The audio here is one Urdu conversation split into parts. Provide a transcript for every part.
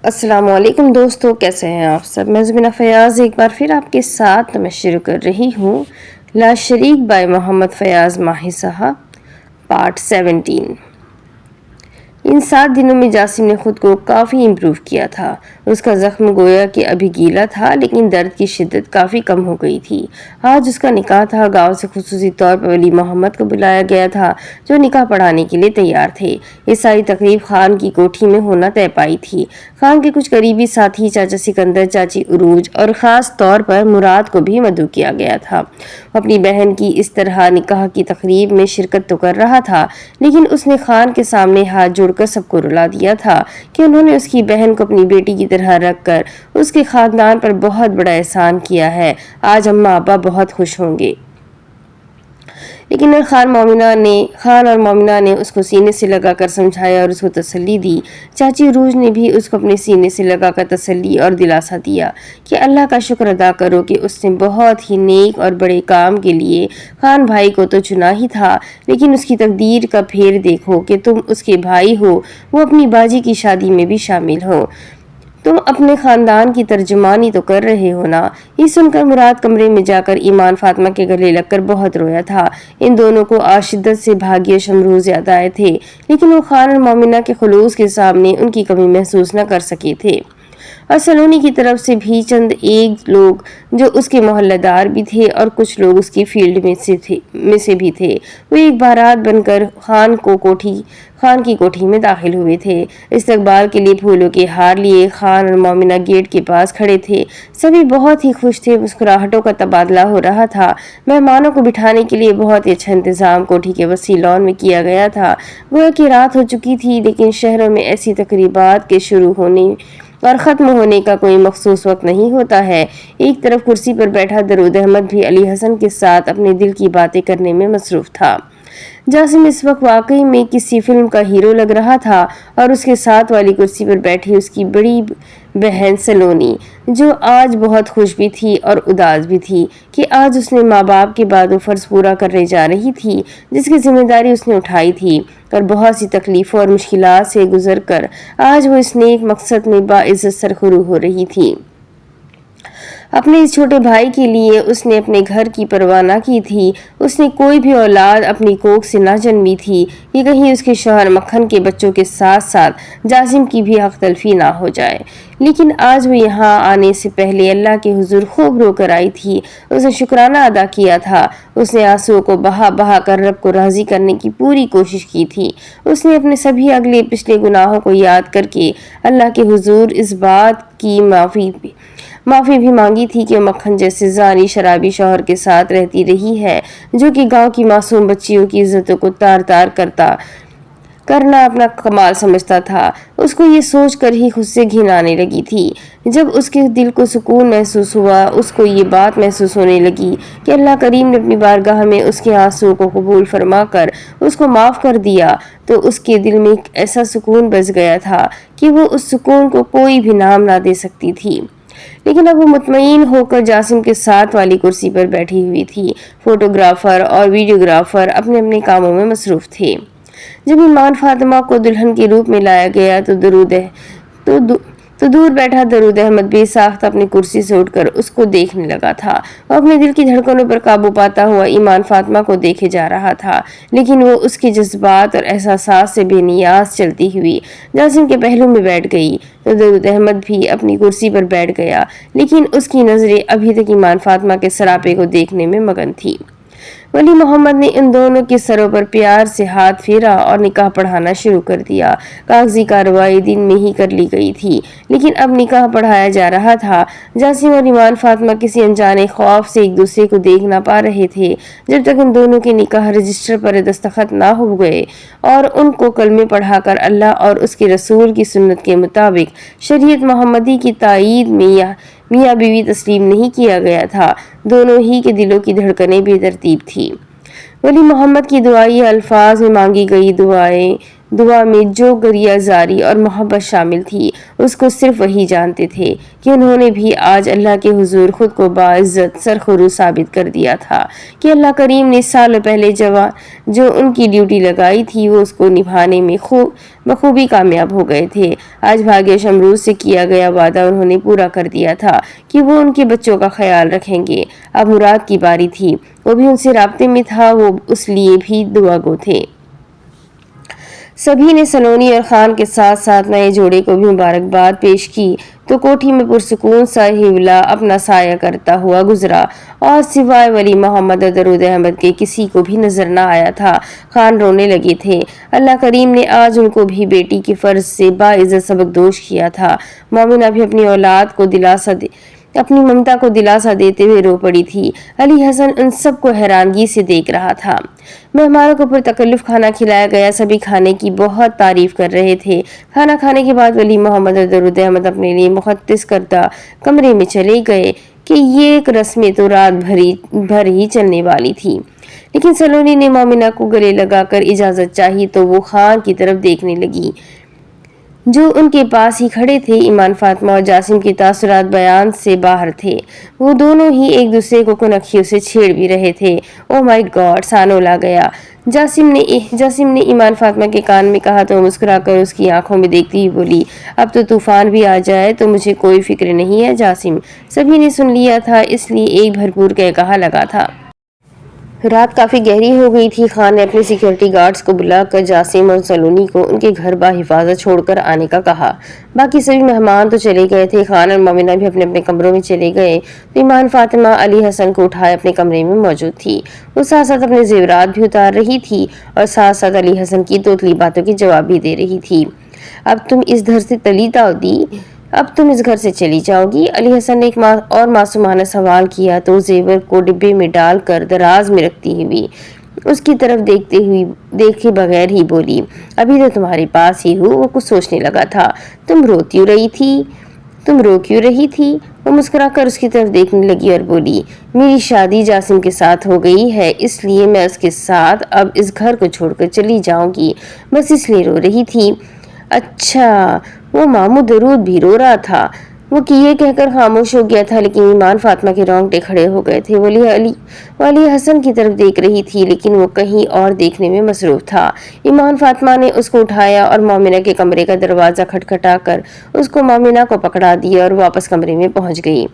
السلام علیکم دوستو، کیسے ہیں آپ سب؟ میں زبینہ فیاض ایک بار پھر آپ کے ساتھ میں شروع کر رہی ہوں لا شریک بائی محمد فیاض ماہی صاحب پارٹ 17۔ ان 7 دنوں میں جاسم نے خود کو کافی امپروو کیا تھا۔ اس کا زخم گویا کہ ابھی گیلا تھا، لیکن درد کی شدت کافی کم ہو گئی تھی۔ آج اس کا نکاح تھا۔ گاؤں سے خصوصی طور پر ولی محمد کو بلایا گیا تھا، جو نکاح پڑھانے کے لیے تیار تھے۔ یہ ساری تقریب خان کی کوٹھی میں ہونا طے پائی تھی۔ خان کے کچھ قریبی ساتھی چاچا سکندر، چاچی عروج اور خاص طور پر مراد کو بھی مدعو کیا گیا تھا۔ وہ اپنی بہن کی اس طرح نکاح کی تقریب میں شرکت تو کر رہا تھا، لیکن اس نے خان کے سامنے ہاتھ جوڑ کر سب کو رلا دیا تھا کہ انہوں نے اس کی بہن کو اپنی بیٹی کی طرح رکھ کر اس کے خاندان پر بہت بڑا احسان کیا ہے۔ آج اماں ابا بہت خوش ہوں گے۔ لیکن خان اور مومنہ نے اس کو سینے سے لگا کر سمجھایا اور اس کو تسلی دی۔ چاچی عروج نے بھی اس کو اپنے سینے سے لگا کر تسلی اور دلاسا دیا کہ اللہ کا شکر ادا کرو کہ اس نے بہت ہی نیک اور بڑے کام کے لیے خان بھائی کو تو چنا ہی تھا، لیکن اس کی تقدیر کا پھیر دیکھو کہ تم اس کے بھائی ہو، وہ اپنی باجی کی شادی میں بھی شامل ہو۔ تم اپنے خاندان کی ترجمانی تو کر رہے ہو نا۔ یہ سن کر مراد کمرے میں جا کر ایمان فاطمہ کے گلے لگ کر بہت رویا تھا۔ ان دونوں کو آج شدت سے بھاگیہ شمروز یاد آئے تھے، لیکن وہ خان اور مومنہ کے خلوص کے سامنے ان کی کمی محسوس نہ کر سکے تھے۔ اور سلونی کی طرف سے بھی چند ایک لوگ جو اس کے محلہ دار بھی تھے اور کچھ لوگ اس کی فیلڈ میں سے بھی تھے، وہ ایک بارات بن کر خان کی کوٹھی میں داخل ہوئے تھے۔ استقبال کے لیے پھولوں کے ہار لیے خان اور مومنہ گیٹ کے پاس کھڑے تھے۔ سبھی بہت ہی خوش تھے، مسکراہٹوں کا تبادلہ ہو رہا تھا۔ مہمانوں کو بٹھانے کے لیے بہت ہی اچھا انتظام کوٹھی کے وسیع لان میں کیا گیا تھا۔ گویا کہ رات ہو چکی تھی، لیکن شہروں میں ایسی تقریبات کے شروع ہونے اور ختم ہونے کا کوئی مخصوص وقت نہیں ہوتا ہے۔ ایک طرف کرسی پر بیٹھا درود احمد بھی علی حسن کے ساتھ اپنے دل کی باتیں کرنے میں مصروف تھا۔ جاسم اس وقت واقعی میں کسی فلم کا ہیرو لگ رہا تھا، اور اس کے ساتھ والی کرسی پر بیٹھی اس کی بڑی بہن سلونی، جو آج بہت خوش بھی تھی اور اداس بھی تھی کہ آج اس نے ماں باپ کے بعد وہ فرض پورا کرنے جا رہی تھی جس کی ذمہ داری اس نے اٹھائی تھی، اور بہت سی تکلیفوں اور مشکلات سے گزر کر آج وہ اس نیک مقصد میں باعزت سرخرو ہو رہی تھی۔ اپنے اس چھوٹے بھائی کے لیے اس نے اپنے گھر کی پرواہ نہ کی تھی۔ اس نے کوئی بھی اولاد اپنی کوکھ سے نہ جنمی تھی کہ کہیں اس کے شوہر مکھن کے بچوں کے ساتھ ساتھ جاسم کی بھی حق تلفی نہ ہو جائے۔ لیکن آج وہ یہاں آنے سے پہلے اللہ کے حضور خوب رو کر آئی تھی۔ اس نے شکرانہ ادا کیا تھا۔ اس نے آنسوؤں کو بہا بہا کر رب کو راضی کرنے کی پوری کوشش کی تھی۔ اس نے اپنے سبھی اگلے پچھلے گناہوں کو یاد کر کے اللہ کے حضور اس بات کی معافی بھی مانگی تھی کہ مکھن جیسے زانی شرابی شوہر کے ساتھ رہتی رہی ہے، جو کہ گاؤں کی معصوم بچیوں کی عزتوں کو تار تار کرنا اپنا کمال سمجھتا تھا۔ اس کو یہ سوچ کر ہی خود سے گھن آنے لگی تھی۔ جب اس کے دل کو سکون محسوس ہوا، اس کو یہ بات محسوس ہونے لگی کہ اللہ کریم نے اپنی بارگاہ میں اس کے آنسوؤں کو قبول فرما کر اس کو معاف کر دیا، تو اس کے دل میں ایک ایسا سکون بس گیا تھا کہ وہ اس سکون کو کوئی بھی نام نہ دے سکتی تھی۔ لیکن اب وہ مطمئن ہو کر جاسم کے ساتھ والی کرسی پر بیٹھی ہوئی تھی۔ فوٹوگرافر اور ویڈیوگرافر اپنے اپنے کاموں میں مصروف تھے۔ جب ایمان فاطمہ کو دلہن کے روپ میں لایا گیا تو دور بیٹھا درود احمد بے ساختہ اپنی کرسی سے اٹھ کر اس کو دیکھنے لگا تھا۔ وہ اپنے دل کی دھڑکنوں پر قابو پاتا ہوا ایمان فاطمہ کو دیکھے جا رہا تھا، لیکن وہ اس کے جذبات اور احساسات سے بے نیاز چلتی ہوئی جاسم کے پہلو میں بیٹھ گئی تو درود احمد بھی اپنی کرسی پر بیٹھ گیا، لیکن اس کی نظریں ابھی تک ایمان فاطمہ کے سراپے کو دیکھنے میں مگن تھی۔ ولی محمد نے ان دونوں کے سروں پر پیار سے ہاتھ پھیرا اور نکاح پڑھانا شروع کر دیا۔ کاغذی کارروائی دن میں ہی کر لی گئی تھی، لیکن اب نکاح پڑھایا جا رہا تھا۔ جاسم اور ایمان فاطمہ کسی انجانے خوف سے ایک دوسرے کو دیکھ نہ پا رہے تھے جب تک ان دونوں کے نکاح رجسٹر پر دستخط نہ ہو گئے اور ان کو کلمے پڑھا کر اللہ اور اس کے رسول کی سنت کے مطابق شریعت محمدی کی تائید میں میاں بیوی تسلیم نہیں کیا گیا تھا۔ دونوں ہی کے دلوں کی دھڑکنیں بے ترتیب تھی۔ ولی محمد کی دعائیہ الفاظ میں مانگی گئی دعائیں دعا میں جو گریہ زاری اور محبت شامل تھی اس کو صرف وہی جانتے تھے کہ انہوں نے بھی آج اللہ کے حضور خود کو باعزت سرخرو ثابت کر دیا تھا کہ اللہ کریم نے سالوں پہلے جو ان کی ڈیوٹی لگائی تھی وہ اس کو نبھانے میں بخوبی کامیاب ہو گئے تھے۔ آج بھاگیہ شمروز سے کیا گیا وعدہ انہوں نے پورا کر دیا تھا کہ وہ ان کے بچوں کا خیال رکھیں گے۔ اب مراد کی باری تھی، وہ بھی ان سے رابطے میں تھا، وہ اس لیے بھی دعا گو تھے۔ سبھی نے سلونی اور خان کے ساتھ ساتھ نئے جوڑے کو بھی مبارکباد پیش کی تو کوٹھی میں پرسکون سا ہیولا اپنا سایہ کرتا ہوا گزرا اور سوائے ولی محمد اور درود احمد کے کسی کو بھی نظر نہ آیا تھا۔ خان رونے لگے تھے۔ اللہ کریم نے آج ان کو بھی بیٹی کے فرض سے باعزت سبق دوش کیا تھا۔ مومنہ بھی اپنی ممتا کو دلاسا دیتے ہوئے رو پڑی تھی۔ علی حسن ان سب کو حیرانگی سے دیکھ رہا تھا۔ مہمانوں کو پر تکلف کھانا کھلایا گیا، سبھی کھانے کی بہت تعریف کر رہے تھے۔ کھانا کھانے کے بعد ولی محمد اور درود احمد اپنے لیے مختص کردہ کمرے میں چلے گئے کہ یہ ایک رسم تو رات بھر ہی چلنے والی تھی، لیکن سلونی نے مومنہ کو گلے لگا کر اجازت چاہی تو وہ خان کی طرف دیکھنے لگی جو ان کے پاس ہی کھڑے تھے۔ ایمان فاطمہ اور جاسم کی تاثرات بیان سے باہر تھے، وہ دونوں ہی ایک دوسرے کو کنکھیوں سے چھیڑ بھی رہے تھے۔ او مائی گاڈ، سانو لا گیا، جاسم نے ایمان فاطمہ کے کان میں کہا تو مسکرا کر اس کی آنکھوں میں دیکھتی ہوئی بولی، اب تو طوفان بھی آ جائے تو مجھے کوئی فکر نہیں ہے جاسم۔ سبھی نے سن لیا تھا اس لیے ایک بھرپور کہا لگا تھا۔ رات کافی گہری ہو گئی تھی۔ خان نے اپنے سیکیورٹی گارڈز کو بلا کر جاسم اور سلونی کو ان کے گھر بحفاظت چھوڑ کر آنے کا کہا۔ باقی سبھی مہمان تو چلے گئے تھے، خان اور مومنہ بھی اپنے اپنے کمروں میں چلے گئے تو ایمان فاطمہ علی حسن کو اٹھائے اپنے کمرے میں موجود تھی۔ وہ ساتھ ساتھ اپنے زیورات بھی اتار رہی تھی اور ساتھ ساتھ علی حسن کی توتلی باتوں کے جواب بھی دے رہی تھی۔ اب تم اس گھر سے چلی جاؤ گی؟ علی حسن نے ایک اور معصومانہ سوال کیا تو زیور کو ڈبے میں ڈال کر دراز میں رکھتی ہوئی اس کی طرف دیکھے بغیر ہی بولی، ابھی تو تمہارے پاس ہی ہوں۔ وہ کچھ سوچنے لگا تھا۔ تم رو کیوں رہی تھی؟ وہ مسکرا کر اس کی طرف دیکھنے لگی اور بولی، میری شادی جاسم کے ساتھ ہو گئی ہے، اس لیے میں اس کے ساتھ اب اس گھر کو چھوڑ کر چلی جاؤں گی، بس اس لیے رو رہی تھی۔ اچھا، وہ ماموں درود بھی رو رہا تھا۔ وہ یہ کہہ کر خاموش ہو گیا تھا، لیکن ایمان فاطمہ کے رونگٹے کھڑے ہو گئے تھے۔ وہ علی حسن کی طرف دیکھ رہی تھی لیکن وہ کہیں اور دیکھنے میں مصروف تھا۔ ایمان فاطمہ نے اس کو اٹھایا اور مومنہ کے کمرے کا دروازہ کھٹکھٹا کر اس کو مومنہ کو پکڑا دیا اور واپس کمرے میں پہنچ گئی۔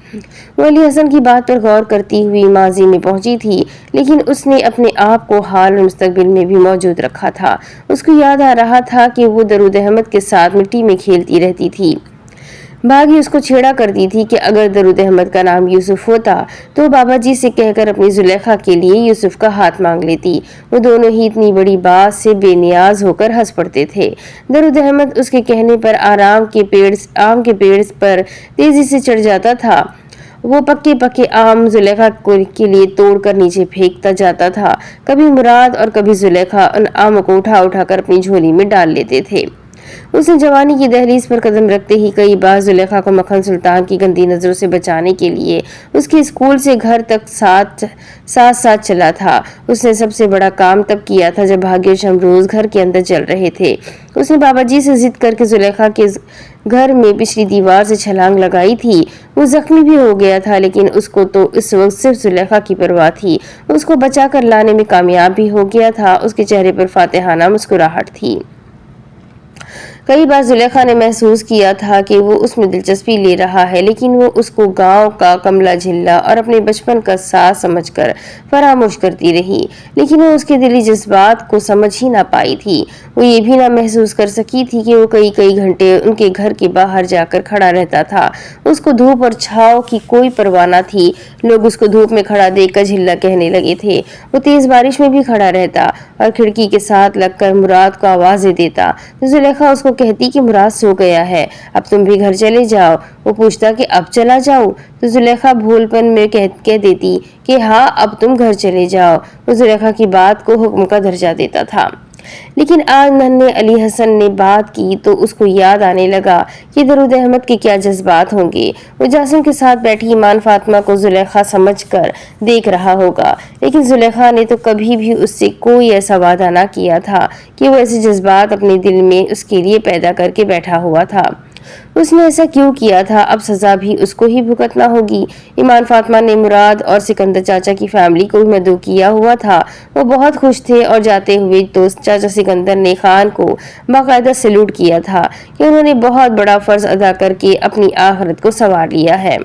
وہ علی حسن کی بات پر غور کرتی ہوئی ماضی میں پہنچی تھی، لیکن اس نے اپنے آپ کو حال اور مستقبل میں بھی موجود رکھا تھا۔ اس کو یاد آ رہا تھا کہ وہ درود احمد کے ساتھ مٹی میں کھیلتی رہتی تھی۔ باغی اس کو چھیڑا کرتی تھی کہ اگر درود احمد کا نام یوسف ہوتا تو بابا جی سے کہہ کر اپنی زلیخا کے لیے یوسف کا ہاتھ مانگ لیتی۔ وہ دونوں ہی اتنی بڑی بات سے بے نیاز ہو کر ہنس پڑتے تھے۔ درود احمد اس کے کہنے پر آم کے پیڑ پر تیزی سے چڑھ جاتا تھا۔ وہ پکے آم زلیخا کے لیے توڑ کر نیچے پھینکتا جاتا تھا۔ کبھی مراد اور کبھی زلیخا ان آموں کو اٹھا کر اپنی جھولی میں ڈال لیتے تھے۔ اس نے جوانی کی دہلیز پر قدم رکھتے ہی کئی بار زلیخا کو مکھن سلطان کی گندی نظروں سے بچانے کے لیے اس کے اسکول سے گھر تک ساتھ چلا تھا۔ اس نے سب سے بڑا کام تب کیا تھا جب بھاگیہ شمروز گھر کے اندر چل رہے تھے۔ اس نے بابا جی سے ضد کر کے زلیخا کے گھر میں پچھلی دیوار سے چھلانگ لگائی تھی۔ وہ زخمی بھی ہو گیا تھا لیکن اس کو تو اس وقت صرف زلیخا کی پرواہ تھی۔ اس کو بچا کر لانے میں کامیاب بھی ہو گیا تھا۔ اس کے چہرے پر فاتحانہ مسکراہٹ تھی۔ کئی بار زلیخا نے محسوس کیا تھا کہ وہ اس میں دلچسپی لے رہا ہے، لیکن وہ اس کو گاؤں کا کملا جھلا اور اپنے بچپن کا ساتھ سمجھ کر فراموش کرتی رہی، لیکن وہ اس کے دلی جذبات کو سمجھ ہی نہ پائی تھی۔ وہ یہ بھی نہ محسوس کر سکی تھی کہ وہ کئی گھنٹے ان کے گھر کے باہر جا کر کھڑا رہتا تھا۔ اس کو دھوپ اور چھاؤں کی کوئی پرواہ نہ تھی۔ لوگ اس کو دھوپ میں کھڑا دیکھ کر جھلا کہنے لگے تھے۔ وہ تیز بارش میں بھی کھڑا رہتا اور کھڑکی کے ساتھ لگ کر مراد کو آوازیں دیتا تو زلیخا اس کو کہتی کہ مراد سو گیا ہے، اب تم بھی گھر چلے جاؤ۔ وہ پوچھتا کہ اب چلا جاؤ تو زلیخا بھول پن میں کہہ دیتی کہ ہاں اب تم گھر چلے جاؤ۔ وہ زلیخا کی بات کو حکم کا درجہ دیتا تھا۔ لیکن آج ننھے علی حسن نے بات کی تو اس کو یاد آنے لگا کہ درود احمد کے کیا جذبات ہوں گے۔ وہ جاسم کے ساتھ بیٹھی ایمان فاطمہ کو زلیخا سمجھ کر دیکھ رہا ہوگا، لیکن زلیخا نے تو کبھی بھی اس سے کوئی ایسا وعدہ نہ کیا تھا کہ وہ ایسے جذبات اپنے دل میں اس کے لیے پیدا کر کے بیٹھا ہوا تھا۔ اس نے ایسا کیوں کیا تھا؟ اب سزا بھی اس کو ہی بھگتنا ہوگی۔ ایمان فاطمہ نے مراد اور سکندر چاچا کی فیملی کو بھی مدعو کیا ہوا تھا۔ وہ بہت خوش تھے اور جاتے ہوئے تو چاچا سکندر نے خان کو باقاعدہ سلوٹ کیا تھا کہ انہوں نے بہت بڑا فرض ادا کر کے اپنی آخرت کو سنوار لیا ہے۔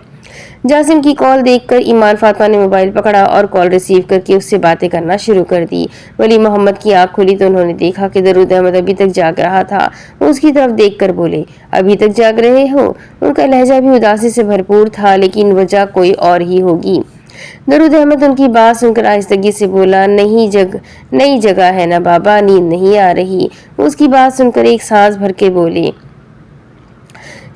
جاسم کی کال دیکھ کر ایمان فاطمہ نے موبائل پکڑا اور کال ریسیو کر کے اس سے باتیں کرنا شروع کر دی۔ ولی محمد کی آنکھ کھلی تو انہوں نے دیکھا کہ درود احمد ابھی تک جاگ رہا تھا۔ وہ اس کی طرف دیکھ کر بولے، ابھی تک جاگ رہے ہو؟ ان کا لہجہ بھی اداسی سے بھرپور تھا، لیکن وجہ کوئی اور ہی ہوگی۔ درود احمد ان کی بات سن کر آہستگی سے بولا، نئی جگہ ہے نا بابا، نیند نہیں آ رہی۔ وہ اس کی بات سن کر ایک سانس بھر کے بولے،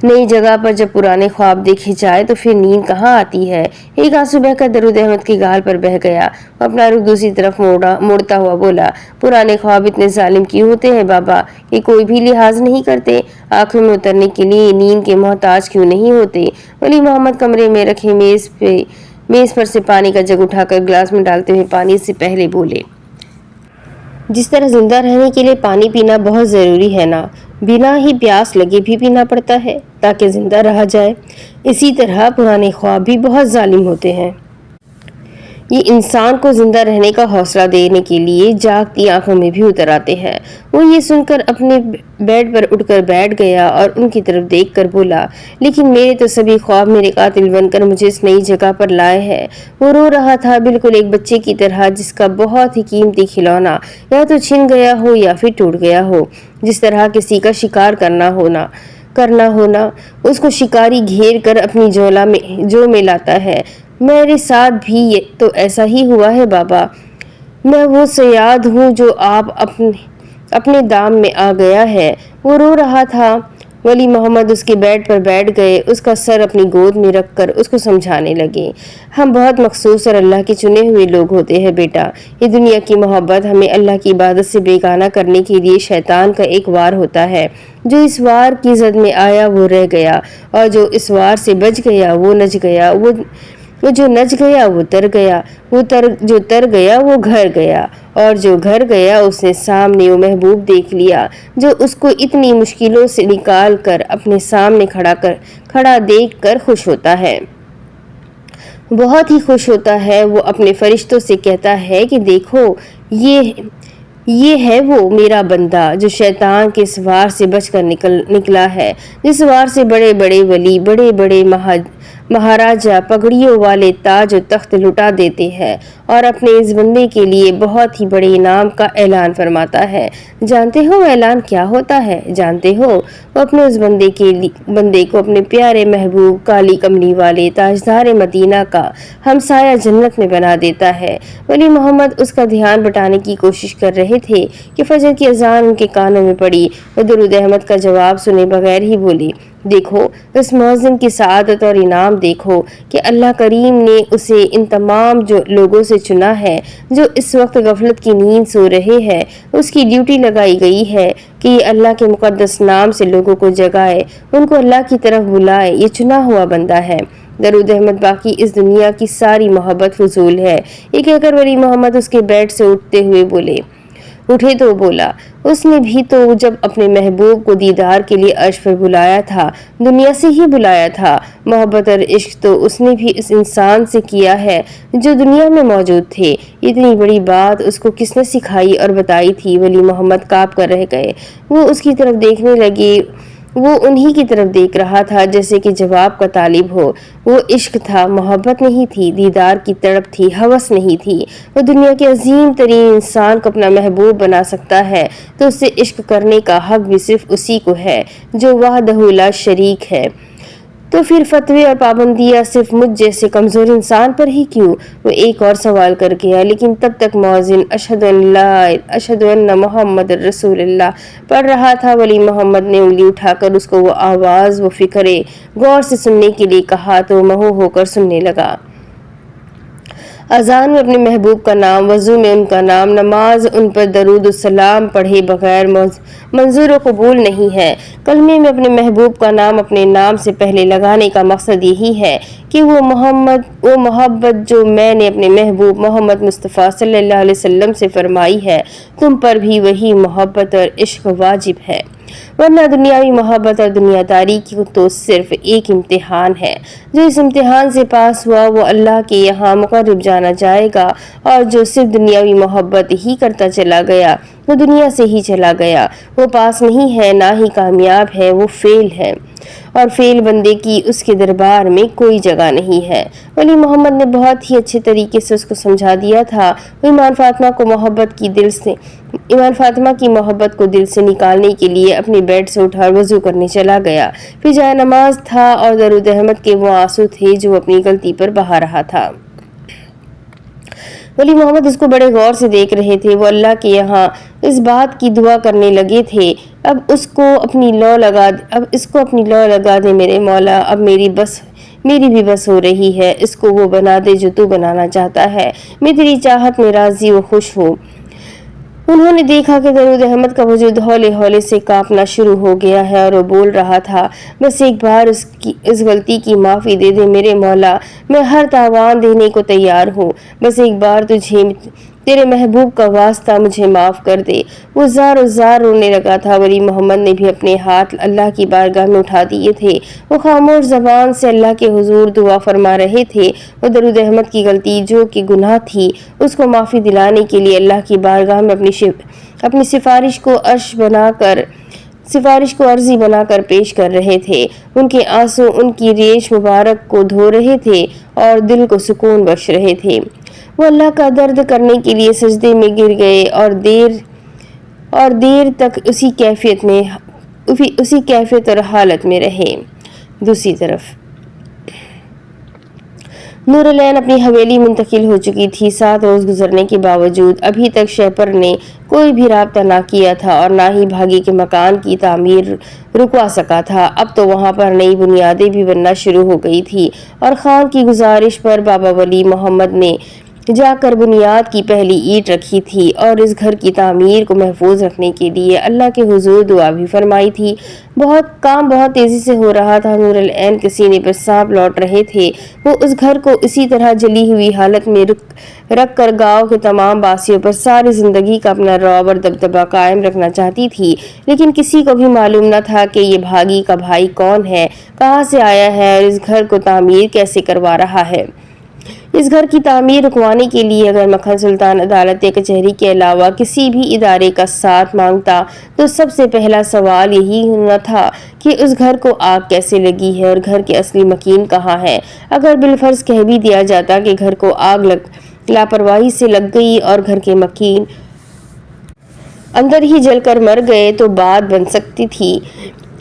نئی جگہ پر جب پرانے خواب دیکھے جائے تو پھر نیند کہاں آتی ہے؟ ایک آنسو بہ کر درود احمد کے گال پر بہہ گیا۔ وہ اپنا رخ دوسری طرف موڑتا ہوا بولا، پرانے خواب اتنے ظالم کیوں ہوتے ہیں بابا کہ کوئی بھی لحاظ نہیں کرتے؟ آنکھوں میں اترنے کے لیے نیند کے محتاج کیوں نہیں ہوتے؟ ولی محمد کمرے میں رکھے میز پر سے پانی کا جگ اٹھا کر گلاس میں ڈالتے ہوئے پانی سے پہلے بولے، جس طرح زندہ رہنے کے لیے پانی پینا بہت ضروری ہے نا، بنا ہی پیاس لگے بھی پینا پڑتا ہے تاکہ زندہ رہا جائے، اسی طرح پرانے خواب بھی بہت ظالم ہوتے ہیں۔ یہ انسان کو زندہ رہنے کا حوصلہ دینے کے لیے جاگتی آنکھوں میں بھی اتر آتے ہیں۔ وہ یہ سن کر اپنے بیڈ پر اٹھ کر بیٹھ گیا اور ان کی طرف دیکھ کر بولا، لیکن میرے تو سبھی خواب میرے قاتل بن کر مجھے اس نئی جگہ پر لائے ہیں۔ وہ رو رہا تھا بالکل ایک بچے کی طرح جس کا بہت ہی قیمتی کھلونا یا تو چھن گیا ہو یا پھر ٹوٹ گیا ہو۔ جس طرح کسی کا شکار کرنا ہونا اس کو شکاری گھیر کر اپنی جو میں لاتا ہے۔ میرے ساتھ بھی تو ایسا ہی ہوا ہے بابا، میں وہ صیاد ہوں جو آپ اپنے دام میں آ گیا ہے۔ وہ رو رہا تھا۔ ولی محمد اس کے بیڈ پر بیٹھ گئے، اس کا سر اپنی گود میں رکھ کر اس کو سمجھانے لگے، ہم بہت مخصوص اور اللہ کے چنے ہوئے لوگ ہوتے ہیں بیٹا۔ یہ دنیا کی محبت ہمیں اللہ کی عبادت سے بیگانہ کرنے کے لیے شیطان کا ایک وار ہوتا ہے۔ جو اس وار کی زد میں آیا وہ رہ گیا، اور جو اس وار سے بچ گیا وہ نج گیا، وہ جو نج گیا وہ تر گیا، جو تر گیا وہ گھر گیا، اور جو گھر گیا اس نے سامنے وہ محبوب دیکھ لیا جو اس کو اتنی مشکلوں سے نکال کر اپنے سامنے کھڑا دیکھ کر خوش ہوتا ہے، بہت ہی خوش ہوتا ہے۔ وہ اپنے فرشتوں سے کہتا ہے کہ دیکھو یہ ہے وہ میرا بندہ جو شیطان کے اس وار سے بچ کر نکلا ہے، جس وار سے بڑے بڑے ولی، بڑے بڑے مہاراجہ پگڑیوں والے تاج و تخت لٹا دیتے ہیں اور اپنے اس بندے کے لیے بہت ہی بڑے انعام کا اعلان فرماتا ہے۔ جانتے ہو اعلان کیا ہوتا ہے؟ جانتے ہو؟ وہ اپنے اس بندے کو اپنے پیارے محبوب کالی کملی والے تاجدار مدینہ کا ہمسایہ جنت میں بنا دیتا ہے۔ ولی محمد اس کا دھیان بٹانے کی کوشش کر رہے تھے کہ فجر کی اذان ان کے کانوں میں پڑی۔ وہ درود احمد کا جواب سنے بغیر ہی بولی، دیکھو اس مؤذن کی سعادت اور انعام دیکھو کہ اللہ کریم نے اسے ان تمام لوگوں سے چنا ہے جو اس وقت غفلت کی نیند سو رہے ہیں۔ اس کی ڈیوٹی لگائی گئی ہے کہ یہ اللہ کے مقدس نام سے لوگوں کو جگائے، ان کو اللہ کی طرف بلائے، یہ چنا ہوا بندہ ہے۔ درود احمد باقی اس دنیا کی ساری محبت فضول ہے، یہ کہہ کر ولی محمد اس کے بیڈ سے اٹھے تو بولا، اس نے بھی تو جب اپنے محبوب کو دیدار کے لیے عرش پر بلایا تھا دنیا سے ہی بلایا تھا۔ محبت اور عشق تو اس نے بھی اس انسان سے کیا ہے جو دنیا میں موجود تھے۔ اتنی بڑی بات اس کو کس نے سکھائی اور بتائی تھی؟ ولی محمد کانپ کر رہ گئے۔ وہ اس کی طرف دیکھنے لگے، وہ انہی کی طرف دیکھ رہا تھا جیسے کہ جواب کا طالب ہو۔ وہ عشق تھا، محبت نہیں تھی، دیدار کی تڑپ تھی، ہوس نہیں تھی۔ وہ دنیا کے عظیم ترین انسان کو اپنا محبوب بنا سکتا ہے تو اس سے عشق کرنے کا حق بھی صرف اسی کو ہے جو وحدہ لا شریک ہے، تو پھر فتوے اور پابندیاں صرف مجھ جیسے کمزور انسان پر ہی کیوں؟ وہ ایک اور سوال کر گیا، لیکن تب تک مؤذن اشہد ان محمد رسول اللہ پڑھ رہا تھا۔ ولی محمد نے انگلی اٹھا کر اس کو وہ آواز و فکرے غور سے سننے کے لیے کہا تو مہو ہو کر سننے لگا۔ اذان میں اپنے محبوب کا نام، وضو میں ان کا نام، نماز ان پر درود السلام پڑھے بغیر منظور و قبول نہیں ہے۔ کلمے میں اپنے محبوب کا نام اپنے نام سے پہلے لگانے کا مقصد یہی ہے کہ وہ محبت جو میں نے اپنے محبوب محمد مصطفیٰ صلی اللہ علیہ وسلم سے فرمائی ہے، تم پر بھی وہی محبت اور عشق واجب ہے، ورنہ دنیاوی محبت اور دنیا داری کی تو صرف ایک امتحان ہے۔ جو اس امتحان سے پاس ہوا وہ اللہ کے یہاں مقرب جانا جائے گا، اور جو صرف دنیاوی محبت ہی کرتا چلا گیا وہ دنیا سے ہی چلا گیا، وہ پاس نہیں ہے نہ ہی کامیاب ہے، وہ فیل ہے، اور فیل بندے کی اس کے دربار میں کوئی جگہ نہیں ہے۔ ولی محمد نے بہت ہی اچھے طریقے سے اس کو سمجھا دیا تھا۔ وہ ایمان فاطمہ کی محبت کو دل سے نکالنے کے لیے اپنے بیڈ سے اٹھا وضو کرنے چلا گیا، پھر جائے نماز تھا اور درود احمد کے وہ آنسو تھے جو اپنی غلطی پر بہا رہا تھا۔ ولی محمد اس کو بڑے غور سے دیکھ رہے تھے، وہ اللہ کے یہاں اس بات کی دعا کرنے لگے تھے، اب اس کو اپنی لو لگا دے میرے مولا، اب میری بھی بس ہو رہی ہے، اس کو وہ بنا دے جو تو بنانا چاہتا ہے، میں تیری چاہت میں راضی و خوش ہوں۔ انہوں نے دیکھا کہ درود احمد کا وجود ہولے ہولے سے کانپنا شروع ہو گیا ہے اور وہ بول رہا تھا، بس ایک بار اس غلطی کی معافی دے دے میرے مولا، میں ہر تاوان دینے کو تیار ہوں، بس ایک بار تیرے محبوب کا واسطہ مجھے معاف کر دے۔ وہ زار رونے لگا تھا۔ ولی محمد نے بھی اپنے ہاتھ اللہ کی بارگاہ میں اٹھا دیے تھے، وہ خاموش زبان سے اللہ کے حضور دعا فرما رہے تھے۔ وہ درود احمد کی غلطی جو کہ گناہ تھی اس کو معافی دلانے کے لیے اللہ کی بارگاہ میں اپنی سفارش کو عرضی بنا کر پیش کر رہے تھے۔ ان کے آنسو ان کی ریش مبارک کو دھو رہے تھے اور دل کو سکون بخش رہے تھے۔ وہ اللہ کا درد کرنے کے لیے سجدے میں گر گئے اور دیر تک اسی کیفیت اور حالت میں رہے۔ دوسری طرف نور العین اپنی حویلی منتقل ہو چکی تھی۔ 7 روز گزرنے کے باوجود ابھی تک شیپر نے کوئی بھی رابطہ نہ کیا تھا اور نہ ہی بھاگی کے مکان کی تعمیر رکوا سکا تھا۔ اب تو وہاں پر نئی بنیادیں بھی بننا شروع ہو گئی تھی اور خان کی گزارش پر بابا ولی محمد نے جا کر بنیاد کی پہلی اینٹ رکھی تھی اور اس گھر کی تعمیر کو محفوظ رکھنے کے لیے اللہ کے حضور دعا بھی فرمائی تھی۔ کام بہت تیزی سے ہو رہا تھا۔ نور العین کے سینے پر سانپ لوٹ رہے تھے۔ وہ اس گھر کو اسی طرح جلی ہوئی حالت میں رکھ کر گاؤں کے تمام باسیوں پر ساری زندگی کا اپنا رعب اور دبدبہ قائم رکھنا چاہتی تھی، لیکن کسی کو بھی معلوم نہ تھا کہ یہ بھاگی کا بھائی کون ہے، کہاں سے آیا ہے اور اس گھر کو تعمیر کیسے کروا رہا ہے۔ اس گھر کی تعمیر رکوانے کے لیے اگر مکھن سلطان عدالت یا کچہری کے علاوہ کسی بھی ادارے کا ساتھ مانگتا تو سب سے پہلا سوال یہی ہونا تھا کہ اس گھر کو آگ کیسے لگی ہے اور گھر کے اصلی مکین کہاں ہے۔ اگر بالفرض کہہ بھی دیا جاتا کہ گھر کو آگ لاپرواہی سے لگ گئی اور گھر کے مکین اندر ہی جل کر مر گئے تو بات بن سکتی تھی،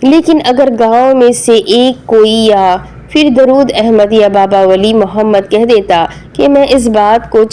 لیکن اگر گاؤں میں سے ایک کوئی یا پھر درود احمد یا بابا ولی محمد کہہ دیتا کہ میں اس بات کو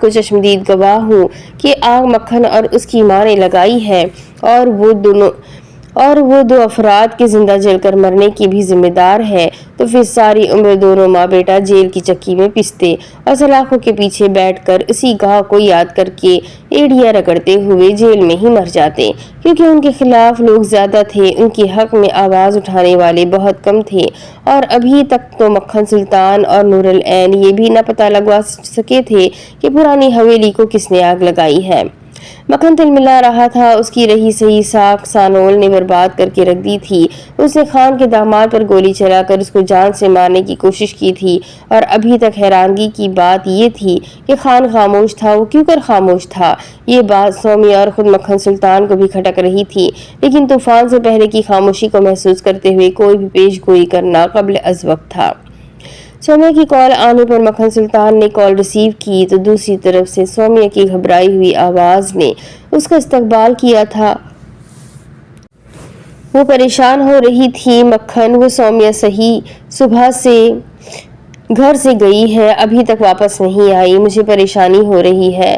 چشمدید گواہ ہوں کہ آگ مکھن اور اس کی ماں نے لگائی ہے اور وہ دو افراد کے زندہ جل کر مرنے کی بھی ذمہ دار ہے، تو پھر ساری عمر دونوں ماں بیٹا جیل کی چکی میں پستے اور سلاخوں کے پیچھے بیٹھ کر اسی گاہ کو یاد کر کے ایڑیاں رگڑتے ہوئے جیل میں ہی مر جاتے، کیونکہ ان کے خلاف لوگ زیادہ تھے، ان کے حق میں آواز اٹھانے والے بہت کم تھے۔ اور ابھی تک تو مکھن سلطان اور نور العین یہ بھی نہ پتہ لگوا سکے تھے کہ پرانی حویلی کو کس نے آگ لگائی ہے۔ مکھن تلملا رہا تھا، اس کی رہی سہی ساکھ سانول نے برباد کر کے رکھ دی تھی۔ اس نے خان کے داماد پر گولی چلا کر اس کو جان سے مارنے کی کوشش کی تھی، اور ابھی تک حیرانگی کی بات یہ تھی کہ خان خاموش تھا۔ وہ کیوں کر خاموش تھا؟ یہ بات سومیا اور خود مکھن سلطان کو بھی کھٹک رہی تھی، لیکن طوفان سے پہلے کی خاموشی کو محسوس کرتے ہوئے کوئی بھی پیش گوئی کرنا قبل از وقت تھا۔ سومیا کی کال آنے پر مکھن سلطان نے کال ریسیو کی تو دوسری طرف سے سومیا کی گھبرائی ہوئی آواز نے اس کا استقبال کیا تھا۔ وہ پریشان ہو رہی تھی۔ مکھن، وہ سومیا صبح سے گھر سے گئی ہے، ابھی تک واپس نہیں آئی، مجھے پریشانی ہو رہی ہے۔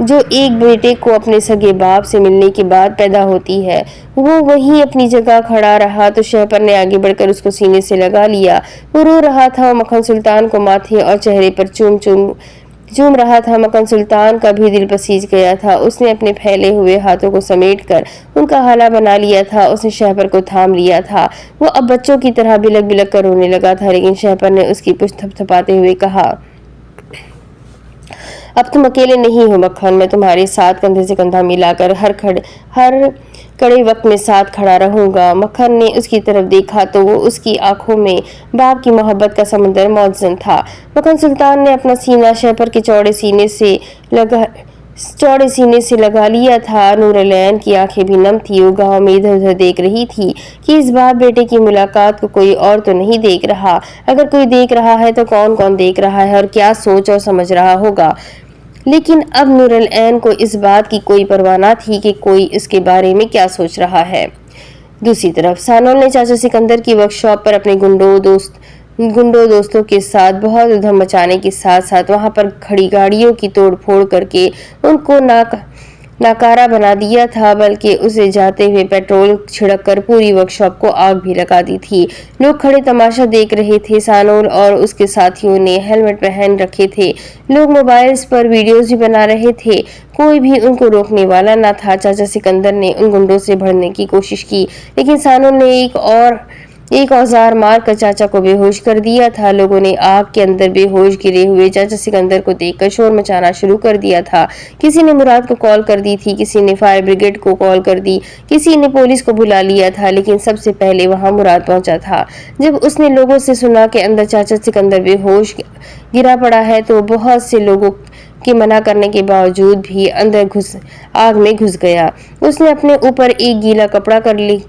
جو ایک بیٹے کو اپنے سگے باپ سے ملنے کے بعد پیدا ہوتی ہے۔ وہ وہیں اپنی جگہ کھڑا رہا تو شہپر نے آگے بڑھ کر اس کو سینے سے لگا لیا۔ وہ رو رہا تھا اور مکھن سلطان کو ماتھے اور چہرے پر چوم رہا تھا۔ مکھن سلطان کا بھی دل پسیج گیا تھا۔ اس نے اپنے پھیلے ہوئے ہاتھوں کو سمیٹ کر ان کا ہالا بنا لیا تھا۔ اس نے شہپر کو تھام لیا تھا۔ وہ اب بچوں کی طرح بلک بلک کر رونے لگا تھا، لیکن شہپر نے اس کی پشت تھپ تھپاتے ہوئے کہا، اب تم اکیلے نہیں ہو مکھن، میں تمہارے ساتھ کندھے سے کندھا ملا کر ہر کڑے وقت میں ساتھ کھڑا رہوں گا۔ مکھن نے اس کی طرف دیکھا تو وہ اس کی آنکھوں میں باپ کی محبت کا سمندر موجزن تھا۔ مکھن سلطان نے اپنا سینہ شہپر کے چوڑے سینے سے لگا لیا تھا۔ نور العین کی آنکھیں بھی نم تھی۔ وہ گاؤں میں ادھر ادھر دیکھ رہی تھی کہ اس باپ بیٹے کی ملاقات کو کوئی اور تو نہیں دیکھ رہا۔ اگر کوئی دیکھ رہا ہے تو کون دیکھ رہا ہے اور کیا سوچ اور سمجھ رہا ہوگا۔ لیکن اب نور العین کو اس بات کی کوئی پرواہ نہ تھی کہ کوئی اس کے بارے میں کیا سوچ رہا ہے۔ دوسری طرف سانول نے چاچا سکندر کی ورک شاپ پر اپنے گنڈوں دوستوں کے ساتھ بہت ادھم مچانے کے ساتھ ساتھ وہاں پر کھڑی گاڑیوں کی توڑ پھوڑ کر کے ان کو ناکارہ بنا دیا تھا، بلکہ اسے جاتے ہوئے پیٹرول چھڑک کر پوری ورک شاپ کو آگ بھی لگا دی تھی۔ لوگ کھڑے تماشا دیکھ رہے تھے۔ سانول اور اس کے ساتھیوں نے ہیلمٹ پہن رکھے تھے۔ لوگ موبائلز پر ویڈیوز بھی بنا رہے تھے۔ کوئی بھی ان کو روکنے والا نہ تھا۔ چاچا سکندر نے ان گنڈوں سے بھڑنے کی کوشش کی، لیکن سانول نے ایک اوزار مار کر چاچا کو بے ہوش کر دیا تھا۔ لوگوں نے آگ کے اندر بے ہوش گرے ہوئے چاچا سکندر کو دیکھ کر شور مچانا شروع کر دیا تھا۔ کسی نے مراد کو کال کر دی تھی، کسی نے فائر بریگیڈ کو کال کر دی، کسی نے پولیس کو بلا لیا تھا، لیکن سب سے پہلے وہاں مراد پہنچا تھا۔ جب اس نے لوگوں سے سنا کہ اندر چاچا سکندر بے ہوش گرا پڑا ہے تو بہت سے لوگوں کے منع کرنے کے باوجود بھی اندر آگ میں گھس گیا۔ اس نے اپنے اوپر ایک گیلا کپڑا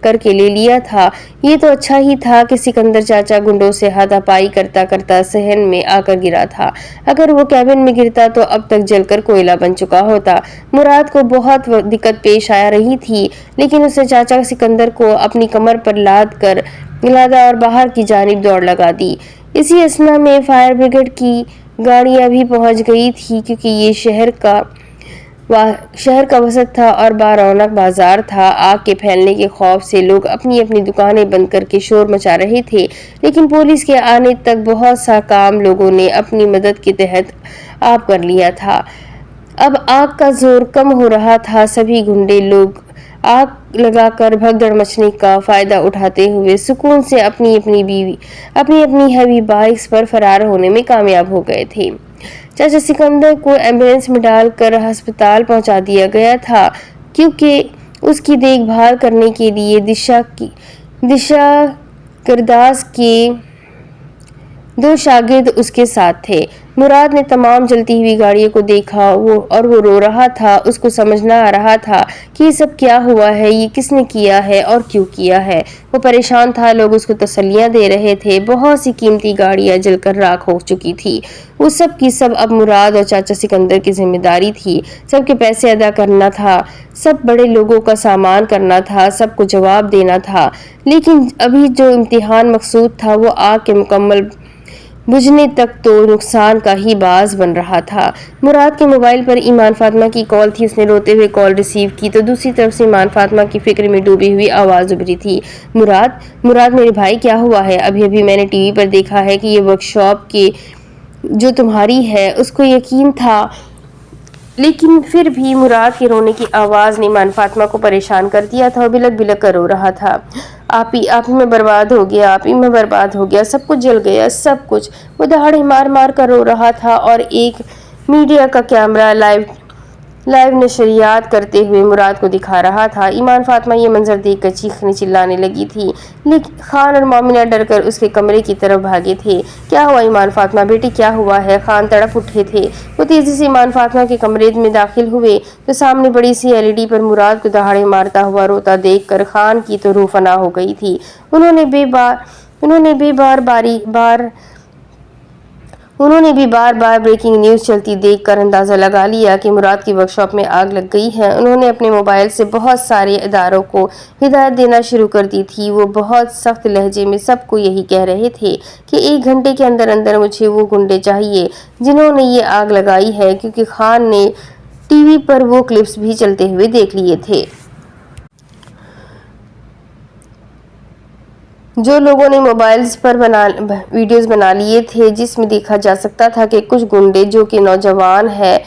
کر کے لے لیا تھا۔ یہ تو اچھا ہی تھا کہ سکندر چاچا گنڈوں سے ہاتھا پائی کرتا کرتا صحن میں آ کر گرا تھا۔ اگر وہ کیبن میں گرتا تو اب تک جل کر کوئلہ بن چکا ہوتا۔ مراد کو بہت دقت پیش آ رہی تھی، لیکن اس نے چاچا سکندر کو اپنی کمر پر لادا اور باہر کی جانب دوڑ لگا دی۔ اسی اثنا میں فائر بریگیڈ کی گاڑیاں بھی پہنچ گئی تھی، کیونکہ یہ شہر کا وسط تھا اور بارونق بازار تھا۔ آگ کے پھیلنے کے خوف سے لوگ اپنی اپنی دکانیں بند کر کے شور مچا رہے تھے، لیکن پولیس کے آنے تک بہت سا کام لوگوں نے اپنی مدد کے تحت آپ کر لیا تھا۔ اب آگ کا زور کم ہو رہا تھا۔ سبھی گنڈے لوگ آگ لگا کر بھگدڑ مچنے کا فائدہ اٹھاتے ہوئے سکون سے اپنی اپنی ہیوی بائکس پر فرار ہونے میں کامیاب ہو گئے تھے۔ چاچا سکندر کو ایمبولینس میں ڈال کر ہسپتال پہنچا دیا گیا تھا، کیونکہ اس کی دیکھ بھال کرنے کے لیے دشا کرداس کے 2 شاگرد اس کے ساتھ تھے۔ مراد نے تمام جلتی ہوئی گاڑیوں کو دیکھا اور وہ رو رہا تھا۔ اس کو سمجھ نہ آ رہا تھا کہ یہ سب کیا ہوا ہے، یہ کس نے کیا ہے اور کیوں کیا ہے۔ وہ پریشان تھا۔ لوگ اس کو تسلیاں دے رہے تھے۔ بہت سی قیمتی گاڑیاں جل کر راکھ ہو چکی تھی۔ وہ سب کی سب اب مراد اور چاچا سکندر کی ذمہ داری تھی۔ سب کے پیسے ادا کرنا تھا، سب بڑے لوگوں کا سامان کرنا تھا، سب کو جواب دینا تھا۔ لیکن ابھی جو امتحان مقصود تھا وہ آگ کے مکمل بجھنے تک تو نقصان کا ہی باعث بن رہا تھا۔ مراد کے موبائل پر ایمان فاطمہ کی کال تھی۔ اس نے روتے ہوئے کال ریسیو کی تو دوسری طرف سے ایمان فاطمہ کی فکر میں ڈوبی ہوئی آواز ابھری تھی، مراد میرے بھائی کیا ہوا ہے؟ ابھی میں نے ٹی وی پر دیکھا ہے کہ یہ ورک شاپ کے جو تمہاری ہے۔ اس کو یقین تھا، لیکن پھر بھی مراد کے رونے کی آواز نے ایمان فاطمہ کو پریشان کر دیا تھا اور بلک بلک کر رو رہا تھا، آپ ہی میں برباد ہو گیا، سب کچھ جل گیا، سب کچھ۔ وہ دہاڑے مار مار کر رو رہا تھا اور ایک میڈیا کا کیمرہ لائیو نشریات کرتے ہوئے مراد کو دکھا رہا تھا۔ ایمان فاطمہ یہ منظر دیکھ کر چیخنے چلانے لگی تھی، لیکن خان اور مومنہ ڈر کر اس کے کمرے کی طرف بھاگے تھے۔ کیا ہوا ایمان فاطمہ بیٹی، کیا ہوا ہے؟ خان تڑپ اٹھے تھے۔ وہ تیزی سے ایمان فاطمہ کے کمرے میں داخل ہوئے تو سامنے بڑی سی LED پر مراد کو دہاڑے مارتا ہوا روتا دیکھ کر خان کی تو روح فنا ہو گئی تھی۔ انہوں نے بھی بار بار بریکنگ نیوز چلتی دیکھ کر اندازہ لگا لیا کہ مراد کی ورک شاپ میں آگ لگ گئی ہے۔ انہوں نے اپنے موبائل سے بہت سارے اداروں کو ہدایت دینا شروع کر دی تھی۔ وہ بہت سخت لہجے میں سب کو یہی کہہ رہے تھے کہ 1 گھنٹے کے اندر مجھے وہ گنڈے چاہیے جنہوں نے یہ آگ لگائی ہے، کیونکہ خان نے ٹی وی پر وہ کلپس بھی چلتے ہوئے دیکھ لیے تھے۔ جو لوگوں نے موبائلز پر ویڈیوز بنا لیے تھے جس میں دیکھا جا سکتا تھا کہ کچھ گنڈے جو کہ نوجوان ہیں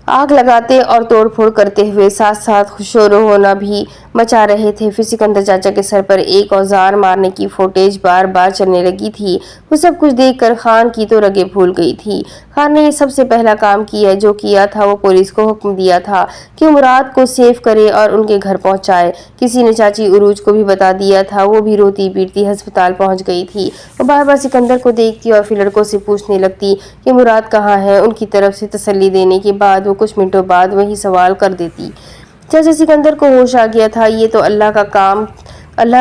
آگ لگاتے اور توڑ پھوڑ کرتے ہوئے ساتھ ساتھ شور و ہونا بھی مچا رہے تھے۔ پھر سکندر چاچا کے سر پر ایک اوزار مارنے کی فوٹیج بار بار چلنے لگی تھی۔ وہ سب کچھ دیکھ کر خان کی تو رگیں پھول گئی تھی۔ خان نے یہ سب سے پہلا کام جو کیا تھا وہ پولیس کو حکم دیا تھا کہ مراد کو سیو کرے اور ان کے گھر پہنچائے۔ کسی نے چاچی عروج کو بھی بتا دیا تھا، وہ بھی روتی پیٹتی ہسپتال پہنچ گئی تھی۔ وہ بار بار سکندر کو دیکھتی اور پھر لڑکوں سے پوچھنے لگتی کہ مراد کہاں ہے۔ ان کی طرف سے تسلی دینے کے بعد وہ کچھ منٹوں بعد وہی سوال کر دیتی۔ چاچا سکندر کو ہوش آ گیا تھا۔ یہ تو اللہ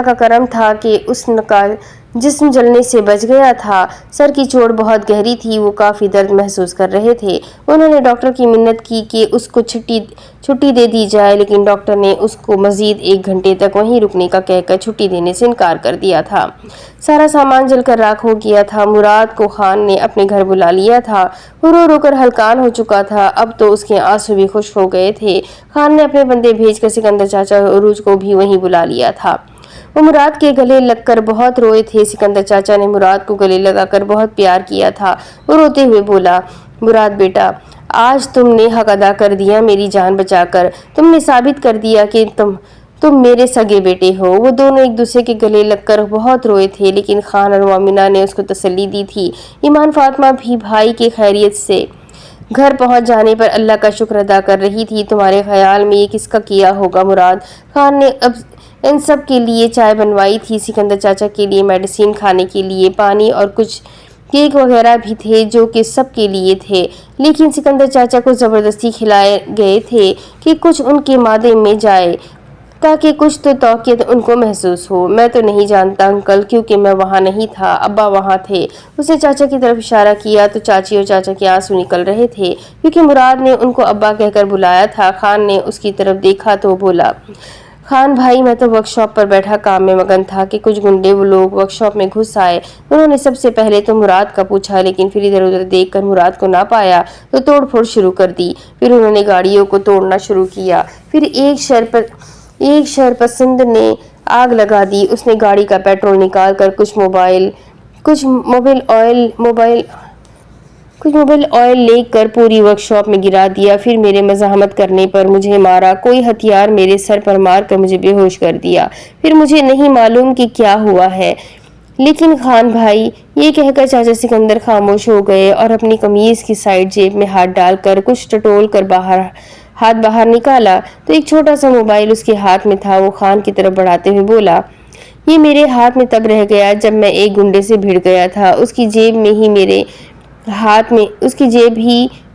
کا کرم تھا کہ اس کا جسم جلنے سے بچ گیا تھا۔ سر کی چوٹ بہت گہری تھی، وہ کافی درد محسوس کر رہے تھے۔ انہوں نے ڈاکٹر کی منت کی کہ اس کو چھٹی دے دی جائے، لیکن ڈاکٹر نے اس کو مزید 1 گھنٹے تک وہیں رکنے کا کہہ کر چھٹی دینے سے انکار کر دیا تھا۔ سارا سامان جل کر راکھ ہو گیا تھا۔ مراد کو خان نے اپنے گھر بلا لیا تھا۔ وہ رو رو کر ہلکان ہو چکا تھا، اب تو اس کے آنسو بھی خشک ہو گئے تھے۔ خان نے اپنے بندے بھیج کر سکندر چاچا عروج کو بھی وہیں بلا لیا تھا۔ وہ مراد کے گلے لگ کر بہت روئے تھے۔ سکندر چاچا نے مراد کو گلے لگا کر بہت پیار کیا تھا۔ وہ روتے ہوئے بولا، مراد بیٹا، آج تم نے حق ادا کر دیا میری جان بچا کر۔ تم نے ثابت کر دیا کہ تم میرے سگے بیٹے ہو۔ وہ دونوں ایک دوسرے کے گلے لگ کر بہت روئے تھے، لیکن خان اور مومنہ نے اس کو تسلی دی تھی۔ ایمان فاطمہ بھی بھائی کے خیریت سے گھر پہنچ جانے پر اللہ کا شکر ادا کر رہی تھی۔ تمہارے خیال میں یہ کس کا کیا ہوگا مراد؟ خان نے اب ان سب کے لیے چائے بنوائی تھی۔ سکندر چاچا کے لیے میڈیسن، کھانے کے لیے پانی اور کچھ کیک وغیرہ بھی تھے جو کہ سب کے لیے تھے، لیکن سکندر چاچا کو زبردستی کھلائے گئے تھے کہ کچھ ان کے معدے میں جائے تاکہ کچھ تو توقیت ان کو محسوس ہو۔ میں تو نہیں جانتا انکل، کیونکہ میں وہاں نہیں تھا، ابا وہاں تھے۔ اس نے چاچا کی طرف اشارہ کیا تو چاچی اور چاچا کے آنسو نکل رہے تھے، کیونکہ مراد نے ان کو ابا کہہ کر بلایا تھا۔ خان نے اس کی طرف دیکھا تو بولا، خان بھائی، میں تو ورک شاپ پر بیٹھا کام میں مگن تھا کہ کچھ گنڈے وہ لوگ ورک شاپ میں گھس آئے۔ انہوں نے سب سے پہلے تو مراد کا پوچھا، لیکن پھر ادھر ادھر دیکھ کر مراد کو نہ پایا تو توڑ پھوڑ شروع کر دی۔ پھر انہوں نے گاڑیوں کو توڑنا شروع کیا۔ پھر ایک شرپسند نے آگ لگا دی۔ اس نے گاڑی کا پیٹرول نکال کر کچھ موبل آئل لے کر پوری ورک شاپ میں گرا دیا۔ پھر میرے مزاحمت کرنے پر مجھے مارا، کوئی ہتھیار میرے سر پر مار کر مجھے بے ہوش کر دیا۔ پھر مجھے نہیں معلوم کہ کیا ہوا ہے، لیکن خان بھائی، یہ کہہ کر چاچا سکندر خاموش ہو گئے اور اپنی قمیض کی سائیڈ جیب میں ہاتھ ڈال کر کچھ ٹٹول کر ہاتھ باہر نکالا تو ایک چھوٹا سا موبائل اس کے ہاتھ میں تھا۔ وہ خان کی طرف بڑھاتے ہوئے بولا، یہ میرے ہاتھ میں تب رہ گیا جب میں ایک گنڈے سے بھڑ گیا تھا۔ اس کی جیب ہی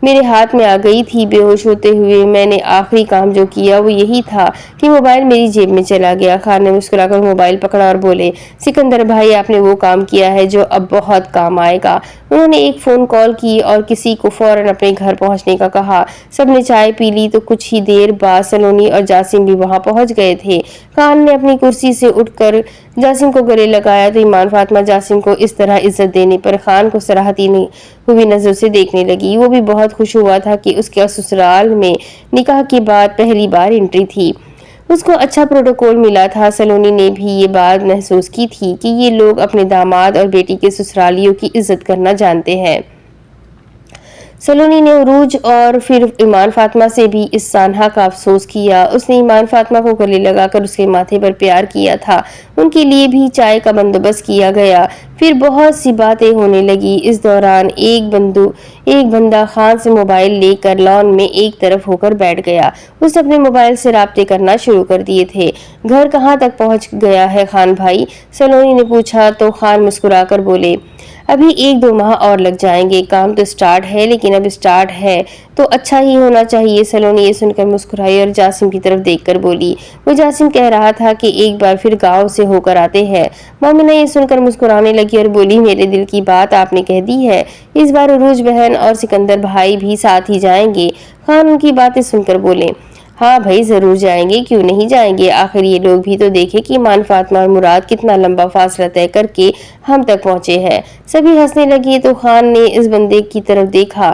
میرے ہاتھ میں آ گئی تھی۔ بے ہوش ہوتے ہوئے میں نے آخری کام جو کیا وہ یہی تھا کہ موبائل میری جیب میں چلا گیا۔ خان نے مسکرا کر موبائل پکڑا اور بولے، سکندر بھائی، آپ نے وہ کام کیا ہے جو اب بہت کام آئے گا۔ انہوں نے ایک فون کال کی اور کسی کو فوراً اپنے گھر پہنچنے کا کہا۔ سب نے چائے پی لی تو کچھ ہی دیر بعد سلونی اور جاسم بھی وہاں پہنچ گئے تھے۔ خان نے اپنی کرسی سے اٹھ کر جاسم کو گلے لگایا تو ایمان فاطمہ جاسم کو اس طرح عزت دینے پر خان کو سراہتی ہوئی نظر سے دیکھنے لگی۔ وہ بھی بہت خوش ہوا تھا کہ اس کا سسرال میں نکاح کے بعد پہلی بار انٹری تھی۔ اس کو اچھا پروٹوکول ملا تھا۔ سلونی نے بھی یہ بات محسوس کی تھی کہ یہ لوگ اپنے داماد اور بیٹی کے سسرالیوں کی عزت کرنا جانتے ہیں۔ سلونی نے عروج اور پھر ایمان فاطمہ سے بھی اس سانحہ کا افسوس کیا۔ اس نے ایمان فاطمہ کو گلے لگا کر اس کے ماتھے پر پیار کیا تھا۔ ان کے لیے بھی چائے کا بندوبست کیا گیا۔ پھر بہت سی باتیں ہونے لگی۔ اس دوران ایک بندہ خان سے موبائل لے کر لان میں ایک طرف ہو کر بیٹھ گیا۔ اس نے اپنے موبائل سے رابطے کرنا شروع کر دیے تھے۔ گھر کہاں تک پہنچ گیا ہے خان بھائی؟ سلونی نے پوچھا تو خان مسکرا کر بولے، ابھی 1-2 ماہ اور لگ جائیں گے۔ کام تو سٹارٹ ہے، لیکن اب سٹارٹ ہے تو اچھا ہی ہونا چاہیے۔ سلونی یہ سن کر مسکرائی اور جاسم کی طرف دیکھ کر بولی، وہ جاسم کہہ رہا تھا کہ ایک بار پھر گاؤں سے ہو کر آتے ہیں۔ مومنہ یہ سن کر مسکرانے لگی اور بولی، میرے دل کی بات آپ نے کہہ دی ہے، اس بار عروج بہن اور سکندر بھائی بھی ساتھ ہی جائیں گے۔ خان ان کی باتیں سن کر بولے، ہاں بھائی ضرور جائیں گے، کیوں نہیں جائیں گے، آخر یہ لوگ بھی تو دیکھیں کہ ایمان فاطمہ اور مراد کتنا لمبا فاصلہ طے کر کے ہم تک پہنچے ہیں۔ سبھی ہنسنے لگے تو خان نے اس بندے کی طرف دیکھا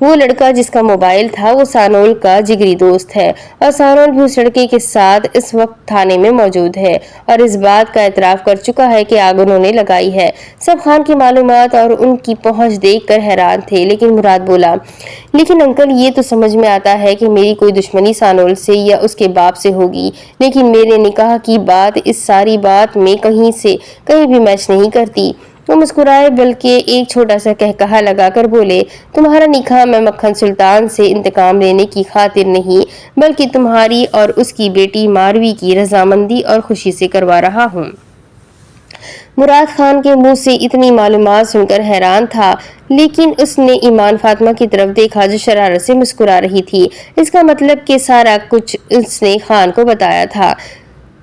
وہ لڑکا جس کا موبائل تھا وہ سانول کا جگری دوست ہے اور سانول بھی اس لڑکے کے ساتھ اس وقت تھانے میں موجود ہے اور اس بات کا اعتراف کر چکا ہے کہ آگ انہوں نے لگائی ہے۔ سب خان کی معلومات اور ان کی پہنچ دیکھ کر حیران تھے، لیکن مراد بولا، لیکن انکل یہ تو سمجھ میں آتا ہے کہ میری کوئی دشمنی سانول سے یا اس کے باپ سے ہوگی، لیکن میرے نکاح کی بات اس ساری بات میں کہیں بھی میچ نہیں کرتی۔ وہ مسکرائے بلکہ ایک چھوٹا سا کہکہا لگا کر بولے، تمہارا نکاح میں مکھن سلطان سے انتقام لینے کی خاطر نہیں بلکہ تمہاری اور اس کی بیٹی ماروی کی رضامندی اور خوشی سے کروا رہا ہوں۔ مراد خان کے منہ سے اتنی معلومات سن کر حیران تھا، لیکن اس نے ایمان فاطمہ کی طرف دیکھا جو شرارت سے مسکرا رہی تھی۔ اس کا مطلب کہ سارا کچھ اس نے خان کو بتایا تھا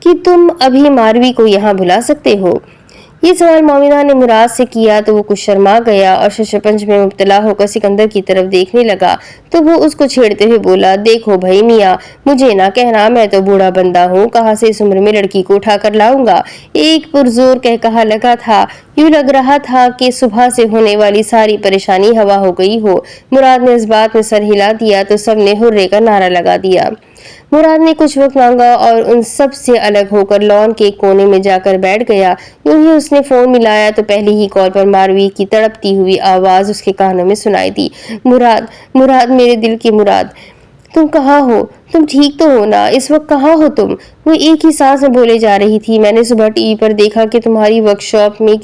کہ تم ابھی ماروی کو یہاں بلا سکتے ہو۔ یہ سوال مومنہ نے مراد سے کیا تو وہ کچھ شرما گیا اور ششپنج میں مبتلا ہو کر سکندر کی طرف دیکھنے لگا تو وہ اس کو چھیڑتے ہوئے بولا، دیکھو بھائی میاں، مجھے نہ کہنا، میں تو بوڑھا بندہ ہوں، کہاں سے اس عمر میں لڑکی کو اٹھا کر لاؤں گا۔ ایک پرزور کہکہا لگا تھا، یوں لگ رہا تھا کہ صبح سے ہونے والی ساری پریشانی ہوا ہو گئی ہو۔ مراد نے اس بات میں سر ہلا دیا تو سب نے ہرے کا نعرہ لگا دیا۔ مراد نے کچھ وقت مانگا اور ان سب سے الگ ہو کر لان کے کونے میں جا کر بیٹھ گیا۔ یوں ہی اس نے فون ملایا تو پہلی ہی کال پر ماروی کی تڑپتی ہوئی آواز اس کے کانوں میں سنائی دی، مراد میرے دل کے مراد، تم کہاں ہو؟ تم ٹھیک تو ہو نا؟ اس وقت کہاں ہو تم؟ وہ ایک ہی سانس میں بولے جا رہی تھی، میں نے صبح ٹی وی پر دیکھا کہ تمہاری ورک شاپ میں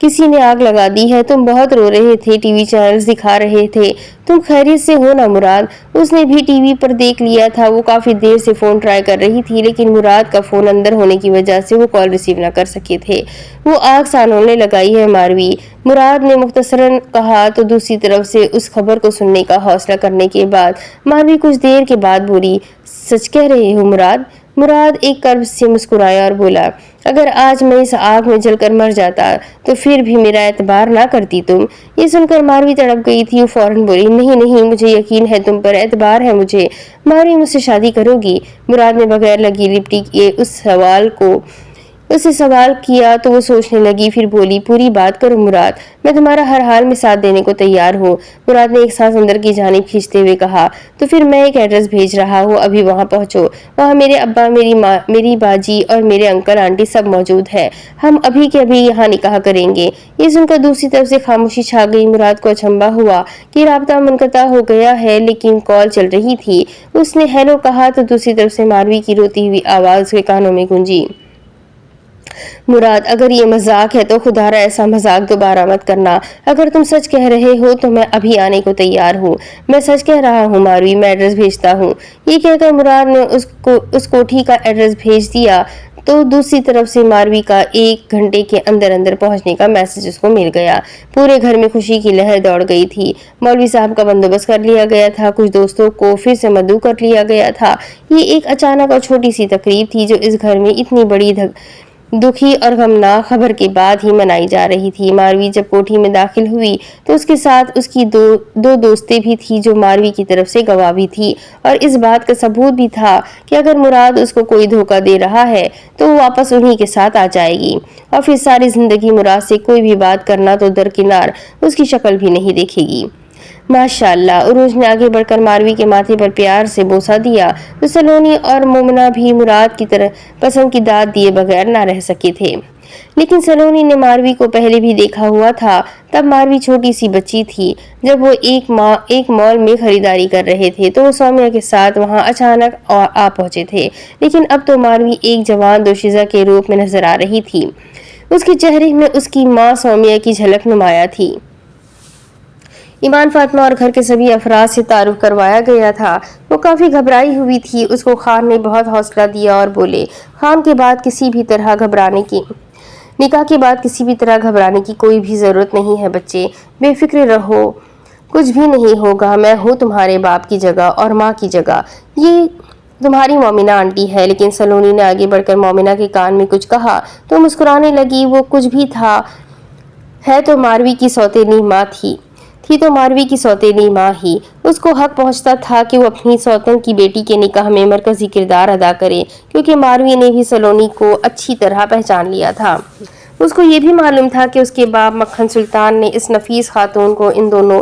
کسی نے آگ لگا دی ہے، تم بہت رو رہے تھے، ٹی وی چینلز دکھا رہے تھے، تم خیریت سے ہو نا مراد؟ اس نے بھی ٹی وی پر دیکھ لیا تھا۔ وہ کافی دیر سے فون ٹرائی کر رہی تھی لیکن مراد کا فون اندر ہونے کی وجہ سے وہ کال ریسیو نہ کر سکے تھے۔ وہ آگ سانول نے لگائی ہے ماروی، مراد نے مختصراً کہا تو دوسری طرف سے اس خبر کو سننے کا حوصلہ کرنے کے بعد ماروی کچھ دیر کے بعد بولی، سچ کہہ رہے ہو مراد؟ مراد ایک کرب سے مسکرایا اور بولا، اگر آج میں اس آگ میں جل کر مر جاتا تو پھر بھی میرا اعتبار نہ کرتی تم؟ یہ سن کر ماروی تڑپ گئی تھی۔ وہ فوراً بولی، نہیں، مجھے یقین ہے تم پر، اعتبار ہے مجھے، ماروی مجھ سے شادی کرو گی۔ مراد نے بغیر لگی لپٹی کے اس سے سوال کیا تو وہ سوچنے لگی، پھر بولی، پوری بات کرو مراد، میں تمہارا ہر حال میں ساتھ دینے کو تیار ہوں۔ مراد نے ایک سانس اندر کی جانب کھینچتے ہوئے کہا، تو پھر میں ایک ایڈریس بھیج رہا ہوں، ابھی وہاں پہنچو، وہاں میرے ابا، میری ماں، میری باجی اور میرے انکل آنٹی سب موجود ہیں، ہم ابھی کے ابھی یہاں نکاح کریں گے۔ یہ سن کر دوسری طرف سے خاموشی چھا گئی۔ مراد کو اچنبھا ہوا کہ رابطہ منقطع ہو گیا ہے لیکن کال چل رہی تھی۔ اس نے ہیلو کہا تو دوسری طرف سے ماروی کی روتی ہوئی آواز اس کے کانوں میں گونجی، مراد اگر یہ مذاق ہے تو خدا را ایسا مذاق دوبارہ مت کرنا، اگر تم سچ کہہ رہے ہو تو میں ابھی آنے کو تیار ہوں۔ میں سچ کہہ رہا ہوں ماروی، میں ایڈریس بھیجتا ہوں۔ یہ کہہ کر مراد نے اس کوٹھی کا ایڈریس بھیج دیا تو دوسری طرف سے ماروی کا 1 گھنٹے کے اندر پہنچنے کا میسج اس کو مل گیا۔ پورے گھر میں خوشی کی لہر دوڑ گئی تھی۔ مولوی صاحب کا بندوبست کر لیا گیا تھا، کچھ دوستوں کو پھر سے مدعو کر لیا گیا تھا۔ یہ ایک اچانک اور چھوٹی سی تقریب تھی جو اس گھر میں اتنی بڑی دکھی اور غمناک خبر کے بعد ہی منائی جا رہی تھی۔ ماروی جب کوٹھی میں داخل ہوئی تو اس کے ساتھ اس کی دو دوستیں بھی تھی جو ماروی کی طرف سے گواہ بھی تھی اور اس بات کا ثبوت بھی تھا کہ اگر مراد اس کو کوئی دھوکہ دے رہا ہے تو وہ واپس انہی کے ساتھ آ جائے گی اور پھر ساری زندگی مراد سے کوئی بھی بات کرنا تو درکنار، اس کی شکل بھی نہیں دیکھے گی۔ ماشاءاللہ، عروج نے آگے بڑھ کر ماروی کے ماتھے پر پیار سے بوسہ دیا تو سلونی اور مومنہ بھی مراد کی طرح پسند کی داد دیے بغیر نہ رہ سکے تھے۔ لیکن سلونی نے ماروی کو پہلے بھی دیکھا ہوا تھا، تب ماروی چھوٹی سی بچی تھی۔ جب وہ ایک مال میں خریداری کر رہے تھے تو وہ سومیہ کے ساتھ وہاں اچانک آ پہنچے تھے، لیکن اب تو ماروی ایک جوان دوشیزہ کے روپ میں نظر آ رہی تھی۔ اس کے چہرے میں اس کی ماں سومیہ کی جھلک نمایاں تھی۔ ایمان فاطمہ اور گھر کے سبھی افراد سے تعارف کروایا گیا تھا۔ وہ کافی گھبرائی ہوئی تھی۔ اس کو خان نے بہت حوصلہ دیا اور بولے، خان نکاح کے بعد کسی بھی طرح گھبرانے کی کوئی بھی ضرورت نہیں ہے بچے، بے فکر رہو، کچھ بھی نہیں ہوگا، میں ہوں تمہارے باپ کی جگہ اور ماں کی جگہ، یہ تمہاری مومنہ آنٹی ہے۔ لیکن سلونی نے آگے بڑھ کر مومنہ کے کان میں کچھ کہا تو مسکرانے لگی۔ وہ کچھ بھی ہے تو ماروی کی سوتیلی ماں تھی تو ماروی کی سوتیلی ماں ہی، اس کو حق پہنچتا تھا کہ وہ اپنی سوتن کی بیٹی کے نکاح میں مرکزی کردار ادا کرے، کیونکہ ماروی نے بھی سلونی کو اچھی طرح پہچان لیا تھا۔ اس کو یہ بھی معلوم تھا کہ اس کے باپ مکھن سلطان نے اس نفیس خاتون کو ان دونوں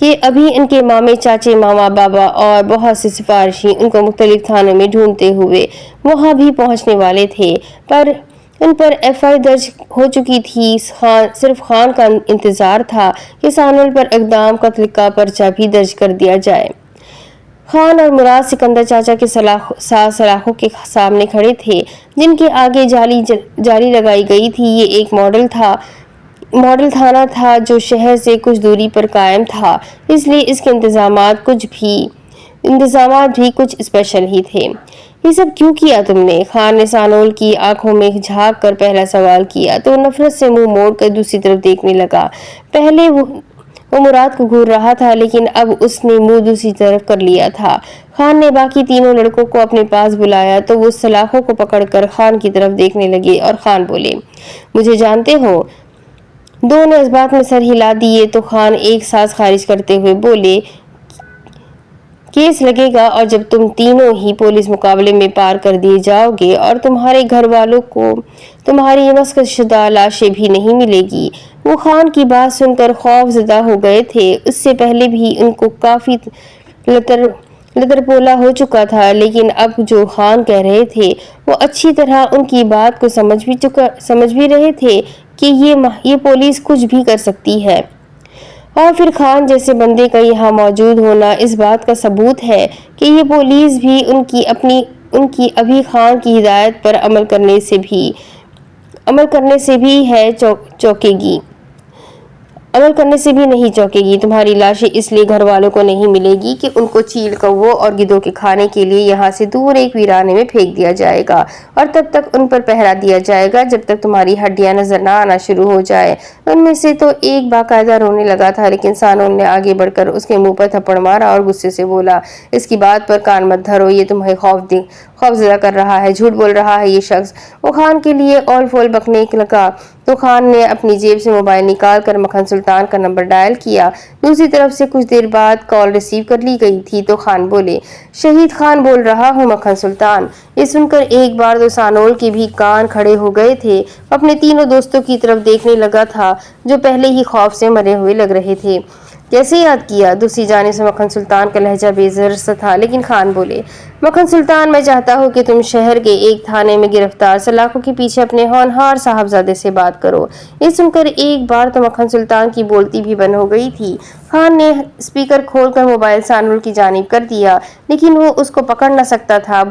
کہ ابھی ان کے مامے چاچے ماما بابا اور بہت سے سفارشی ان کو مختلف تھانوں میں ڈھونڈتے ہوئے وہاں بھی پہنچنے والے تھے، پر ان پر FI درج ہو چکی تھی۔ صرف خان کا انتظار تھا کہ سانول پر اقدام قتل کا پرچہ بھی درج کر دیا جائے۔ خان اور مراد سکندر چاچا کے سلاخوں کے سامنے کھڑے تھے، جن کے آگے جالی لگائی گئی تھی۔ یہ ایک ماڈل تھانہ تھا جو شہر سے کچھ دوری پر قائم تھا، اس لیے اس کے انتظامات بھی کچھ اسپیشل ہی تھے۔ یہ سب کیوں کیا تم نے؟ خان نے سانول کی آنکھوں میں جھانک کر پہلا سوال کیا تو نفرت سے منہ موڑ کر دوسری طرف دیکھنے لگا۔ پہلے وہ مراد کو گھور رہا تھا، لیکن اب اس نے منہ دوسری طرف کر لیا تھا۔ خان نے باقی تینوں لڑکوں کو اپنے پاس بلایا تو وہ سلاخوں کو پکڑ کر خان کی طرف دیکھنے لگے اور خان بولے، مجھے جانتے ہو؟ دو نے اس بات میں سر ہلا دیے تو خان ایک سانس خارج کرتے ہوئے بولے، کیس لگے گا اور جب تم تینوں ہی پولیس مقابلے میں پار کر دیے جاؤ گے اور تمہارے گھر والوں کو تمہاری مسخ شدہ لاشیں بھی نہیں ملے گی۔ وہ خان کی بات سن کر خوف زدہ ہو گئے تھے۔ اس سے پہلے بھی ان کو کافی لدرپولا ہو چکا تھا، لیکن اب جو خان کہہ رہے تھے وہ اچھی طرح ان کی بات کو سمجھ بھی رہے تھے کہ یہ پولیس کچھ بھی کر سکتی ہے، اور پھر خان جیسے بندے کا یہاں موجود ہونا اس بات کا ثبوت ہے کہ یہ پولیس بھی ان کی ابھی خان کی ہدایت پر عمل کرنے سے بھی نہیں چوکے گی۔ تمہاری لاشیں اس لیے گھر والوں کو نہیں ملے گی کہ ان کو چیل کووں اور گدھوں کے کھانے کے لیے یہاں سے دور ایک ویرانے میں پھینک دیا جائے گا اور تب تک ان پر پہرا دیا جائے گا جب تک تمہاری ہڈیاں نظر نہ آنا شروع ہو جائے۔ ان میں سے تو ایک باقاعدہ رونے لگا تھا، لیکن سانول نے آگے بڑھ کر اس کے منہ پر تھپڑ مارا اور غصے سے بولا، اس کی بات پر کان مت دھرو، یہ تمہیں خوف زدہ کر رہا ہے، جھوٹ بول رہا ہے یہ شخص۔ وہ خان کے لیے اول فول بکنے لگا تو خان نے اپنی جیب سے موبائل نکال کر مکھن سلطان کا نمبر ڈائل کیا۔ دوسری طرف سے کچھ دیر بعد کال ریسیو کر لی گئی تھی تو خان بولے، شہید خان بول رہا ہوں مکھن سلطان۔ یہ سن کر ایک بار تو سانول کے بھی کان کھڑے ہو گئے تھے۔ وہ اپنے تینوں دوستوں کی طرف دیکھنے لگا تھا جو پہلے ہی خوف سے مرے ہوئے لگ رہے تھے۔ کیسے یاد کیا؟ دوسری جانب سے مکھن سلطان کا لہجہ بے زر سا تھا، لیکن خان بولے، مکھن سلطان میں چاہتا ہوں کہ تم شہر کے ایک تھانے میں گرفتار سلاخوں کے پیچھے اپنے ہونہار صاحبزادے سے بات کرو۔ یہ سن کر ایک بار تو مکھن سلطان کی بولتی بھی بند ہو گئی تھی۔ خان نے اسپیکر کھول کر موبائل سانول کی جانب کر دیا، لیکن وہ اس کو پکڑ نہ سکتا تھا۔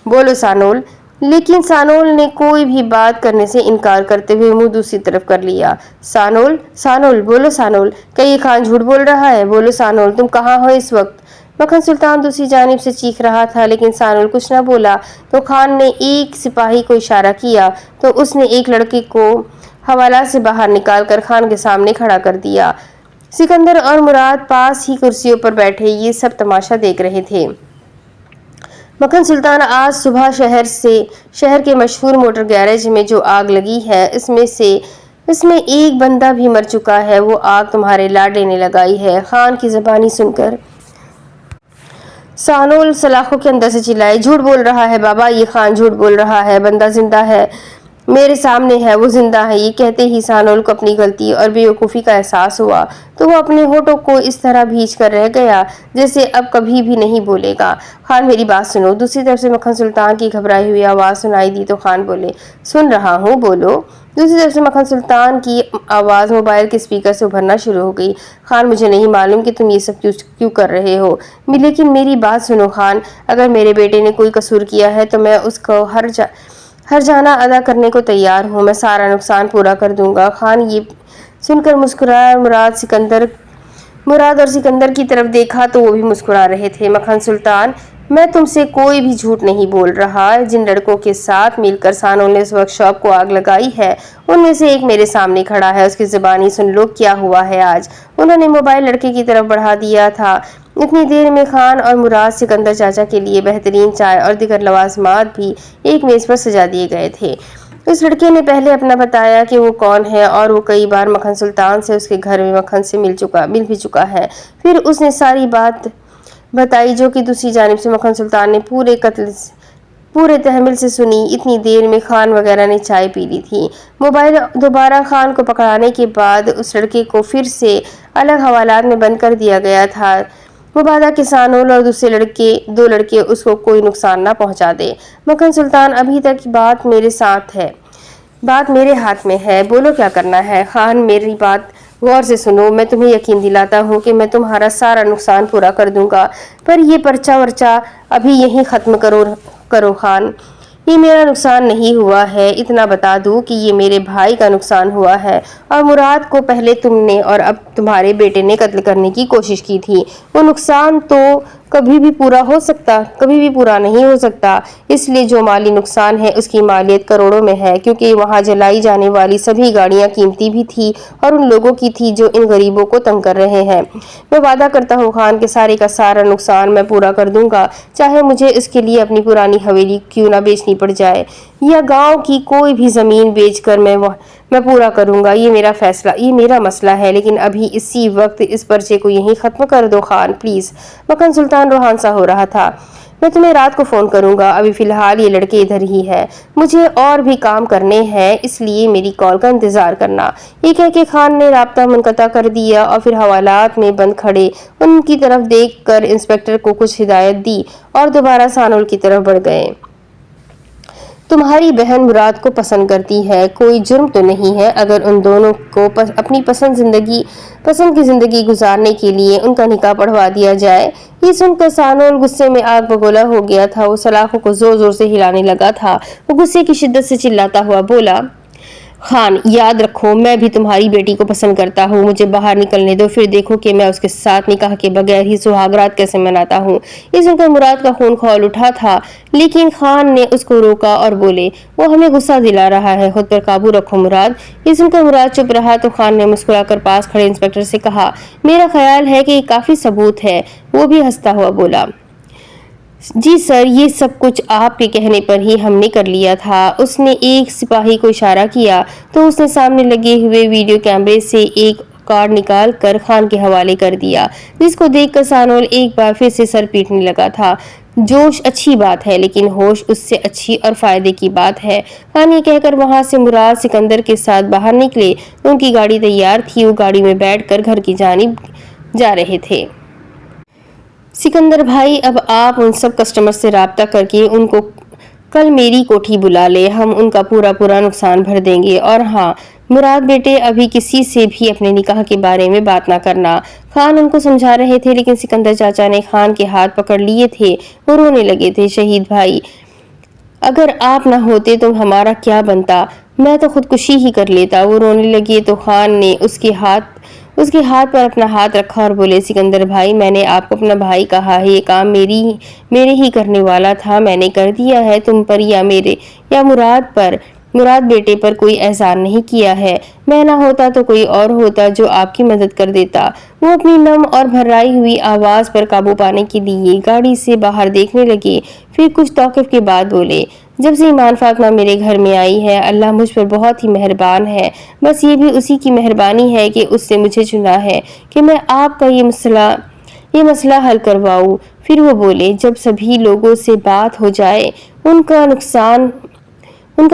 بولو سانول۔ لیکن سانول نے کوئی بھی بات کرنے سے انکار کرتے ہوئے منہ دوسری طرف کر لیا۔ سانول بولو سانول، کیا یہ خان جھوٹ بول رہا ہے؟ بولو سانول، تم کہاں ہو اس وقت؟ مکھن سلطان دوسری جانب سے چیخ رہا تھا، لیکن سانول کچھ نہ بولا۔ تو خان نے ایک سپاہی کو اشارہ کیا تو اس نے ایک لڑکے کو حوالہ سے باہر نکال کر خان کے سامنے کھڑا کر دیا۔ سکندر اور مراد پاس ہی کرسیوں پر بیٹھے یہ سب تماشا دیکھ رہے تھے۔ مکھن سلطان، آج صبح شہر کے مشہور موٹر گیراج میں جو آگ لگی ہے اس میں ایک بندہ بھی مر چکا ہے۔ وہ آگ تمہارے لاڈلے نے لگائی ہے۔ خان کی زبانی سن کر سانول سلاخوں کے اندر سے چلائے، جھوٹ بول رہا ہے بابا، یہ خان جھوٹ بول رہا ہے، بندہ زندہ ہے، میرے سامنے ہے، وہ زندہ ہے۔ یہ کہتے ہی سانول کو اپنی غلطی اور بے وقوفی کا احساس ہوا تو وہ اپنے ہونٹوں کو اس طرح بھیج کر رہ گیا جیسے اب کبھی بھی نہیں بولے گا۔ خان میری بات سنو۔ دوسری طرف سے مکھن سلطان کی گھبرائی ہوئی آواز سنائی دی تو خان بولے، سن رہا ہوں، بولو۔ دوسری طرف سے مکھن سلطان کی آواز موبائل کے اسپیکر سے ابھرنا شروع ہو گئی، خان مجھے نہیں معلوم کہ تم یہ سب کیوں کر رہے ہو، لیکن میری بات سنو خان، اگر میرے بیٹے نے کوئی قصور کیا ہے تو میں اس کو ہر جانہ ادا کرنے کو تیار ہوں، میں سارا نقصان پورا کر دوں گا۔ خان یہ سن کر مسکرایا اور مراد اور سکندر کی طرف دیکھا تو وہ بھی مسکرا رہے تھے۔ مکھن سلطان، میں تم سے کوئی بھی جھوٹ نہیں بول رہا۔ جن لڑکوں کے ساتھ مل کر سانول نے اس ورک شاپ کو آگ لگائی ہے ان میں سے ایک میرے سامنے کھڑا ہے، اس کی زبانی سن لو کیا ہوا ہے آج۔ انہوں نے موبائل لڑکے کی طرف بڑھا دیا تھا۔ اتنی دیر میں خان اور مراد سکندر چاچا کے لیے بہترین چائے اور دیگر لوازمات بھی ایک میز پر سجا دیے گئے تھے۔ اس لڑکے نے پہلے اپنا بتایا کہ وہ کون ہے اور وہ کئی بار مکھن سلطان سے اس کے گھر میں مکھن سے مل بھی چکا ہے۔ پھر اس نے ساری بات بتائی جو کہ دوسری جانب سے مکھن سلطان نے پورے پورے تحمل سے سنی۔ اتنی دیر میں خان وغیرہ نے چائے پی لی تھی۔ موبائل دوبارہ خان کو پکڑانے کے بعد اس لڑکے کو پھر سے الگ حوالات میں بند کر دیا گیا تھا۔ مبادہ کہ سانول اور دو لڑکے اس کو کوئی نقصان نہ پہنچا دے۔ مکھن سلطان ابھی تک بات میرے ہاتھ میں ہے، بولو کیا کرنا ہے؟ خان میری بات غور سے سنو، میں تمہیں یقین دلاتا ہوں کہ میں تمہارا سارا نقصان پورا کر دوں گا، پر یہ پرچہ ورچہ ابھی یہیں ختم کرو خان۔ یہ میرا نقصان نہیں ہوا ہے، اتنا بتا دوں کہ یہ میرے بھائی کا نقصان ہوا ہے، اور مراد کو پہلے تم نے اور اب تمہارے بیٹے نے قتل کرنے کی کوشش کی تھی۔ وہ نقصان تو کبھی بھی پورا نہیں ہو سکتا، اس لیے جو مالی نقصان ہے اس کی مالیت کروڑوں میں ہے، کیونکہ وہاں جلائی جانے والی سبھی گاڑیاں قیمتی بھی تھی اور ان لوگوں کی تھی جو ان غریبوں کو تنگ کر رہے ہیں۔ میں وعدہ کرتا ہوں خان کہ سارے کا سارا نقصان میں پورا کر دوں گا، چاہے مجھے اس کے لیے اپنی پرانی حویلی کیوں نہ بیچنی پڑ جائے، یا گاؤں کی کوئی بھی زمین بیچ کر میں پورا کروں گا۔ یہ میرا مسئلہ ہے، لیکن ابھی اسی وقت اس پرچے کو یہیں ختم کر دو خان، پلیز۔ مکھن سلطان روحان سا ہو رہا تھا۔ میں تمہیں رات کو فون کروں گا، ابھی فی الحال یہ لڑکے ادھر ہی ہے، مجھے اور بھی کام کرنے ہیں، اس لیے میری کال کا انتظار کرنا۔ یہ کہہ کے خان نے رابطہ منقطع کر دیا اور پھر حوالات میں بند کھڑے ان کی طرف دیکھ کر انسپکٹر کو کچھ ہدایت دی اور دوبارہ سانول کی طرف بڑھ گئے۔ تمہاری بہن مراد کو پسند کرتی ہے، کوئی جرم تو نہیں ہے اگر ان دونوں کو اپنی پسند کی زندگی گزارنے کے لیے ان کا نکاح پڑھوا دیا جائے۔ یہ سن کر سانول غصے میں آگ بگولا ہو گیا تھا، وہ سلاخوں کو زور زور سے ہلانے لگا تھا۔ وہ غصے کی شدت سے چلاتا ہوا بولا، خان یاد رکھو میں بھی تمہاری بیٹی کو پسند کرتا ہوں، مجھے باہر نکلنے دو، پھر دیکھو کہ میں اس کے ساتھ نکاح کے بغیر ہی سہاگ رات کیسے مناتا ہوں۔ یہ سن کر مراد کا خون کھول اٹھا تھا، لیکن خان نے اس کو روکا اور بولے، وہ ہمیں غصہ دلا رہا ہے، خود پر قابو رکھو مراد۔ یہ سن کر مراد چپ رہا تو خان نے مسکرا کر پاس کھڑے انسپکٹر سے کہا، میرا خیال ہے کہ یہ کافی ثبوت ہے۔ وہ بھی ہنستا ہوا بولا، جی سر، یہ سب کچھ آپ کے کہنے پر ہی ہم نے کر لیا تھا۔ اس نے ایک سپاہی کو اشارہ کیا تو اس نے سامنے لگے ہوئے ویڈیو کیمرے سے ایک کارڈ نکال کر خان کے حوالے کر دیا، جس کو دیکھ کر سانول ایک بار پھر سے سر پیٹنے لگا تھا۔ جوش اچھی بات ہے، لیکن ہوش اس سے اچھی اور فائدے کی بات ہے۔ خان یہ کہہ کر وہاں سے مراد سکندر کے ساتھ باہر نکلے۔ ان کی گاڑی تیار تھی، وہ گاڑی میں بیٹھ کر گھر کی جانب جا رہے تھے۔ سکندر بھائی، اب آپ ان سب کسٹمر سے رابطہ کر کے ان کو کل میری کوٹھی بلا لے، ہم ان کا پورا نقصان بھر دیں گے، اور ہاں مراد بیٹے، ابھی کسی سے بھی اپنے نکاح کے بارے میں بات نہ کرنا۔ خان ان کو سمجھا رہے تھے، لیکن سکندر چاچا نے خان کے ہاتھ پکڑ لیے تھے، وہ رونے لگے تھے، شہید بھائی اگر آپ نہ ہوتے تو ہمارا کیا بنتا، میں تو خودکشی ہی کر لیتا۔ وہ رونے لگے تو خان نے اس کے ہاتھ پر اپنا ہاتھ رکھا اور بولے، سکندر بھائی، میں نے آپ کو اپنا بھائی کہا ہے، یہ کام میرے ہی کرنے والا تھا، میں نے کر دیا ہے، تم پر یا مراد بیٹے پر کوئی احسان نہیں کیا ہے۔ میں نہ ہوتا تو کوئی اور ہوتا جو آپ کی مدد کر دیتا۔ وہ اپنی نم اور بھرائی ہوئی آواز پر قابو پانے کے لیے گاڑی سے باہر دیکھنے لگے، پھر کچھ توقف کے بعد بولے، جب سے ایمان فاطمہ میرے گھر میں آئی ہے، اللہ مجھ پر بہت ہی مہربان ہے، بس یہ بھی اسی کی مہربانی ہے کہ اس نے مجھے چنا ہے کہ میں آپ کا یہ مسئلہ حل کرواؤں۔ پھر وہ بولے، جب سبھی لوگوں سے بات ہو جائے، ان کا نقصان ان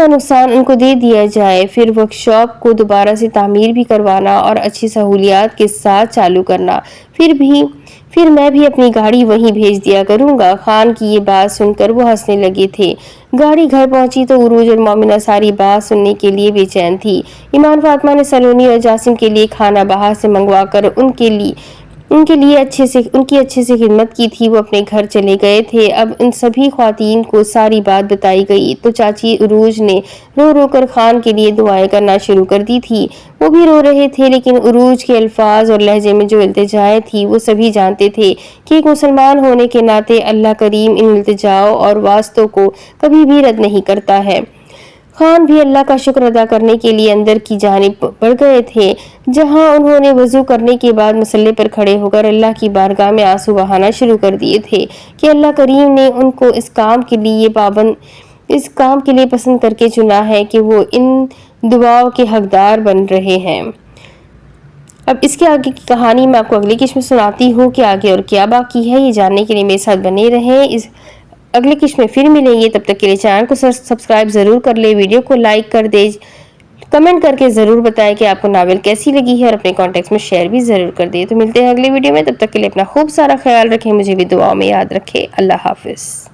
کو دے دیا جائے، پھر ورک شاپ کو دوبارہ سے تعمیر بھی کروانا اور اچھی سہولیات کے ساتھ چالو کرنا، پھر میں بھی اپنی گاڑی وہیں بھیج دیا کروں گا۔ خان کی یہ بات سن کر وہ ہنسنے لگے تھے۔ گاڑی گھر پہنچی تو عروج اور مومنہ ساری بات سننے کے لیے بے چین تھی۔ ایمان فاطمہ نے سلونی اور جاسم کے لیے کھانا باہر سے منگوا کر ان کی اچھے سے خدمت کی تھی، وہ اپنے گھر چلے گئے تھے۔ اب ان سبھی خواتین کو ساری بات بتائی گئی تو چاچی عروج نے رو رو کر خان کے لیے دعائیں کرنا شروع کر دی تھی۔ وہ بھی رو رہے تھے، لیکن عروج کے الفاظ اور لہجے میں جو التجائیں تھی، وہ سبھی جانتے تھے کہ ایک مسلمان ہونے کے ناطے اللہ کریم ان التجاؤں اور واسطوں کو کبھی بھی رد نہیں کرتا ہے۔ خان بھی اللہ کا شکر ادا کرنے کے لیے اندر کی جانب بڑھ گئے تھے، جہاں انہوں نے وضو کرنے کے بعد مصلے پر کھڑے ہو کر اللہ کی بارگاہ میں آنسو بہانا شروع کر دیے تھے کہ اللہ کریم نے ان کو اس کام کے لیے پسند کر کے چنا ہے کہ وہ ان دعاؤں کے حقدار بن رہے ہیں۔ اب اس کے آگے کی کہانی میں آپ کو اگلی قسط میں سناتی ہوں کہ آگے اور کیا باقی ہے، یہ جاننے کے لیے میرے ساتھ بنے رہیں۔ اگلی قسط میں پھر ملیں گے، تب تک کے لیے چینل کو سبسکرائب ضرور کر لیں، ویڈیو کو لائک کر دیں، کمنٹ کر کے ضرور بتائیں کہ آپ کو ناول کیسی لگی ہے اور اپنے کانٹیکٹس میں شیئر بھی ضرور کر دیں۔ تو ملتے ہیں اگلی ویڈیو میں، تب تک کے لیے اپنا خوب سارا خیال رکھیں، مجھے بھی دعاؤں میں یاد رکھیں۔ اللہ حافظ۔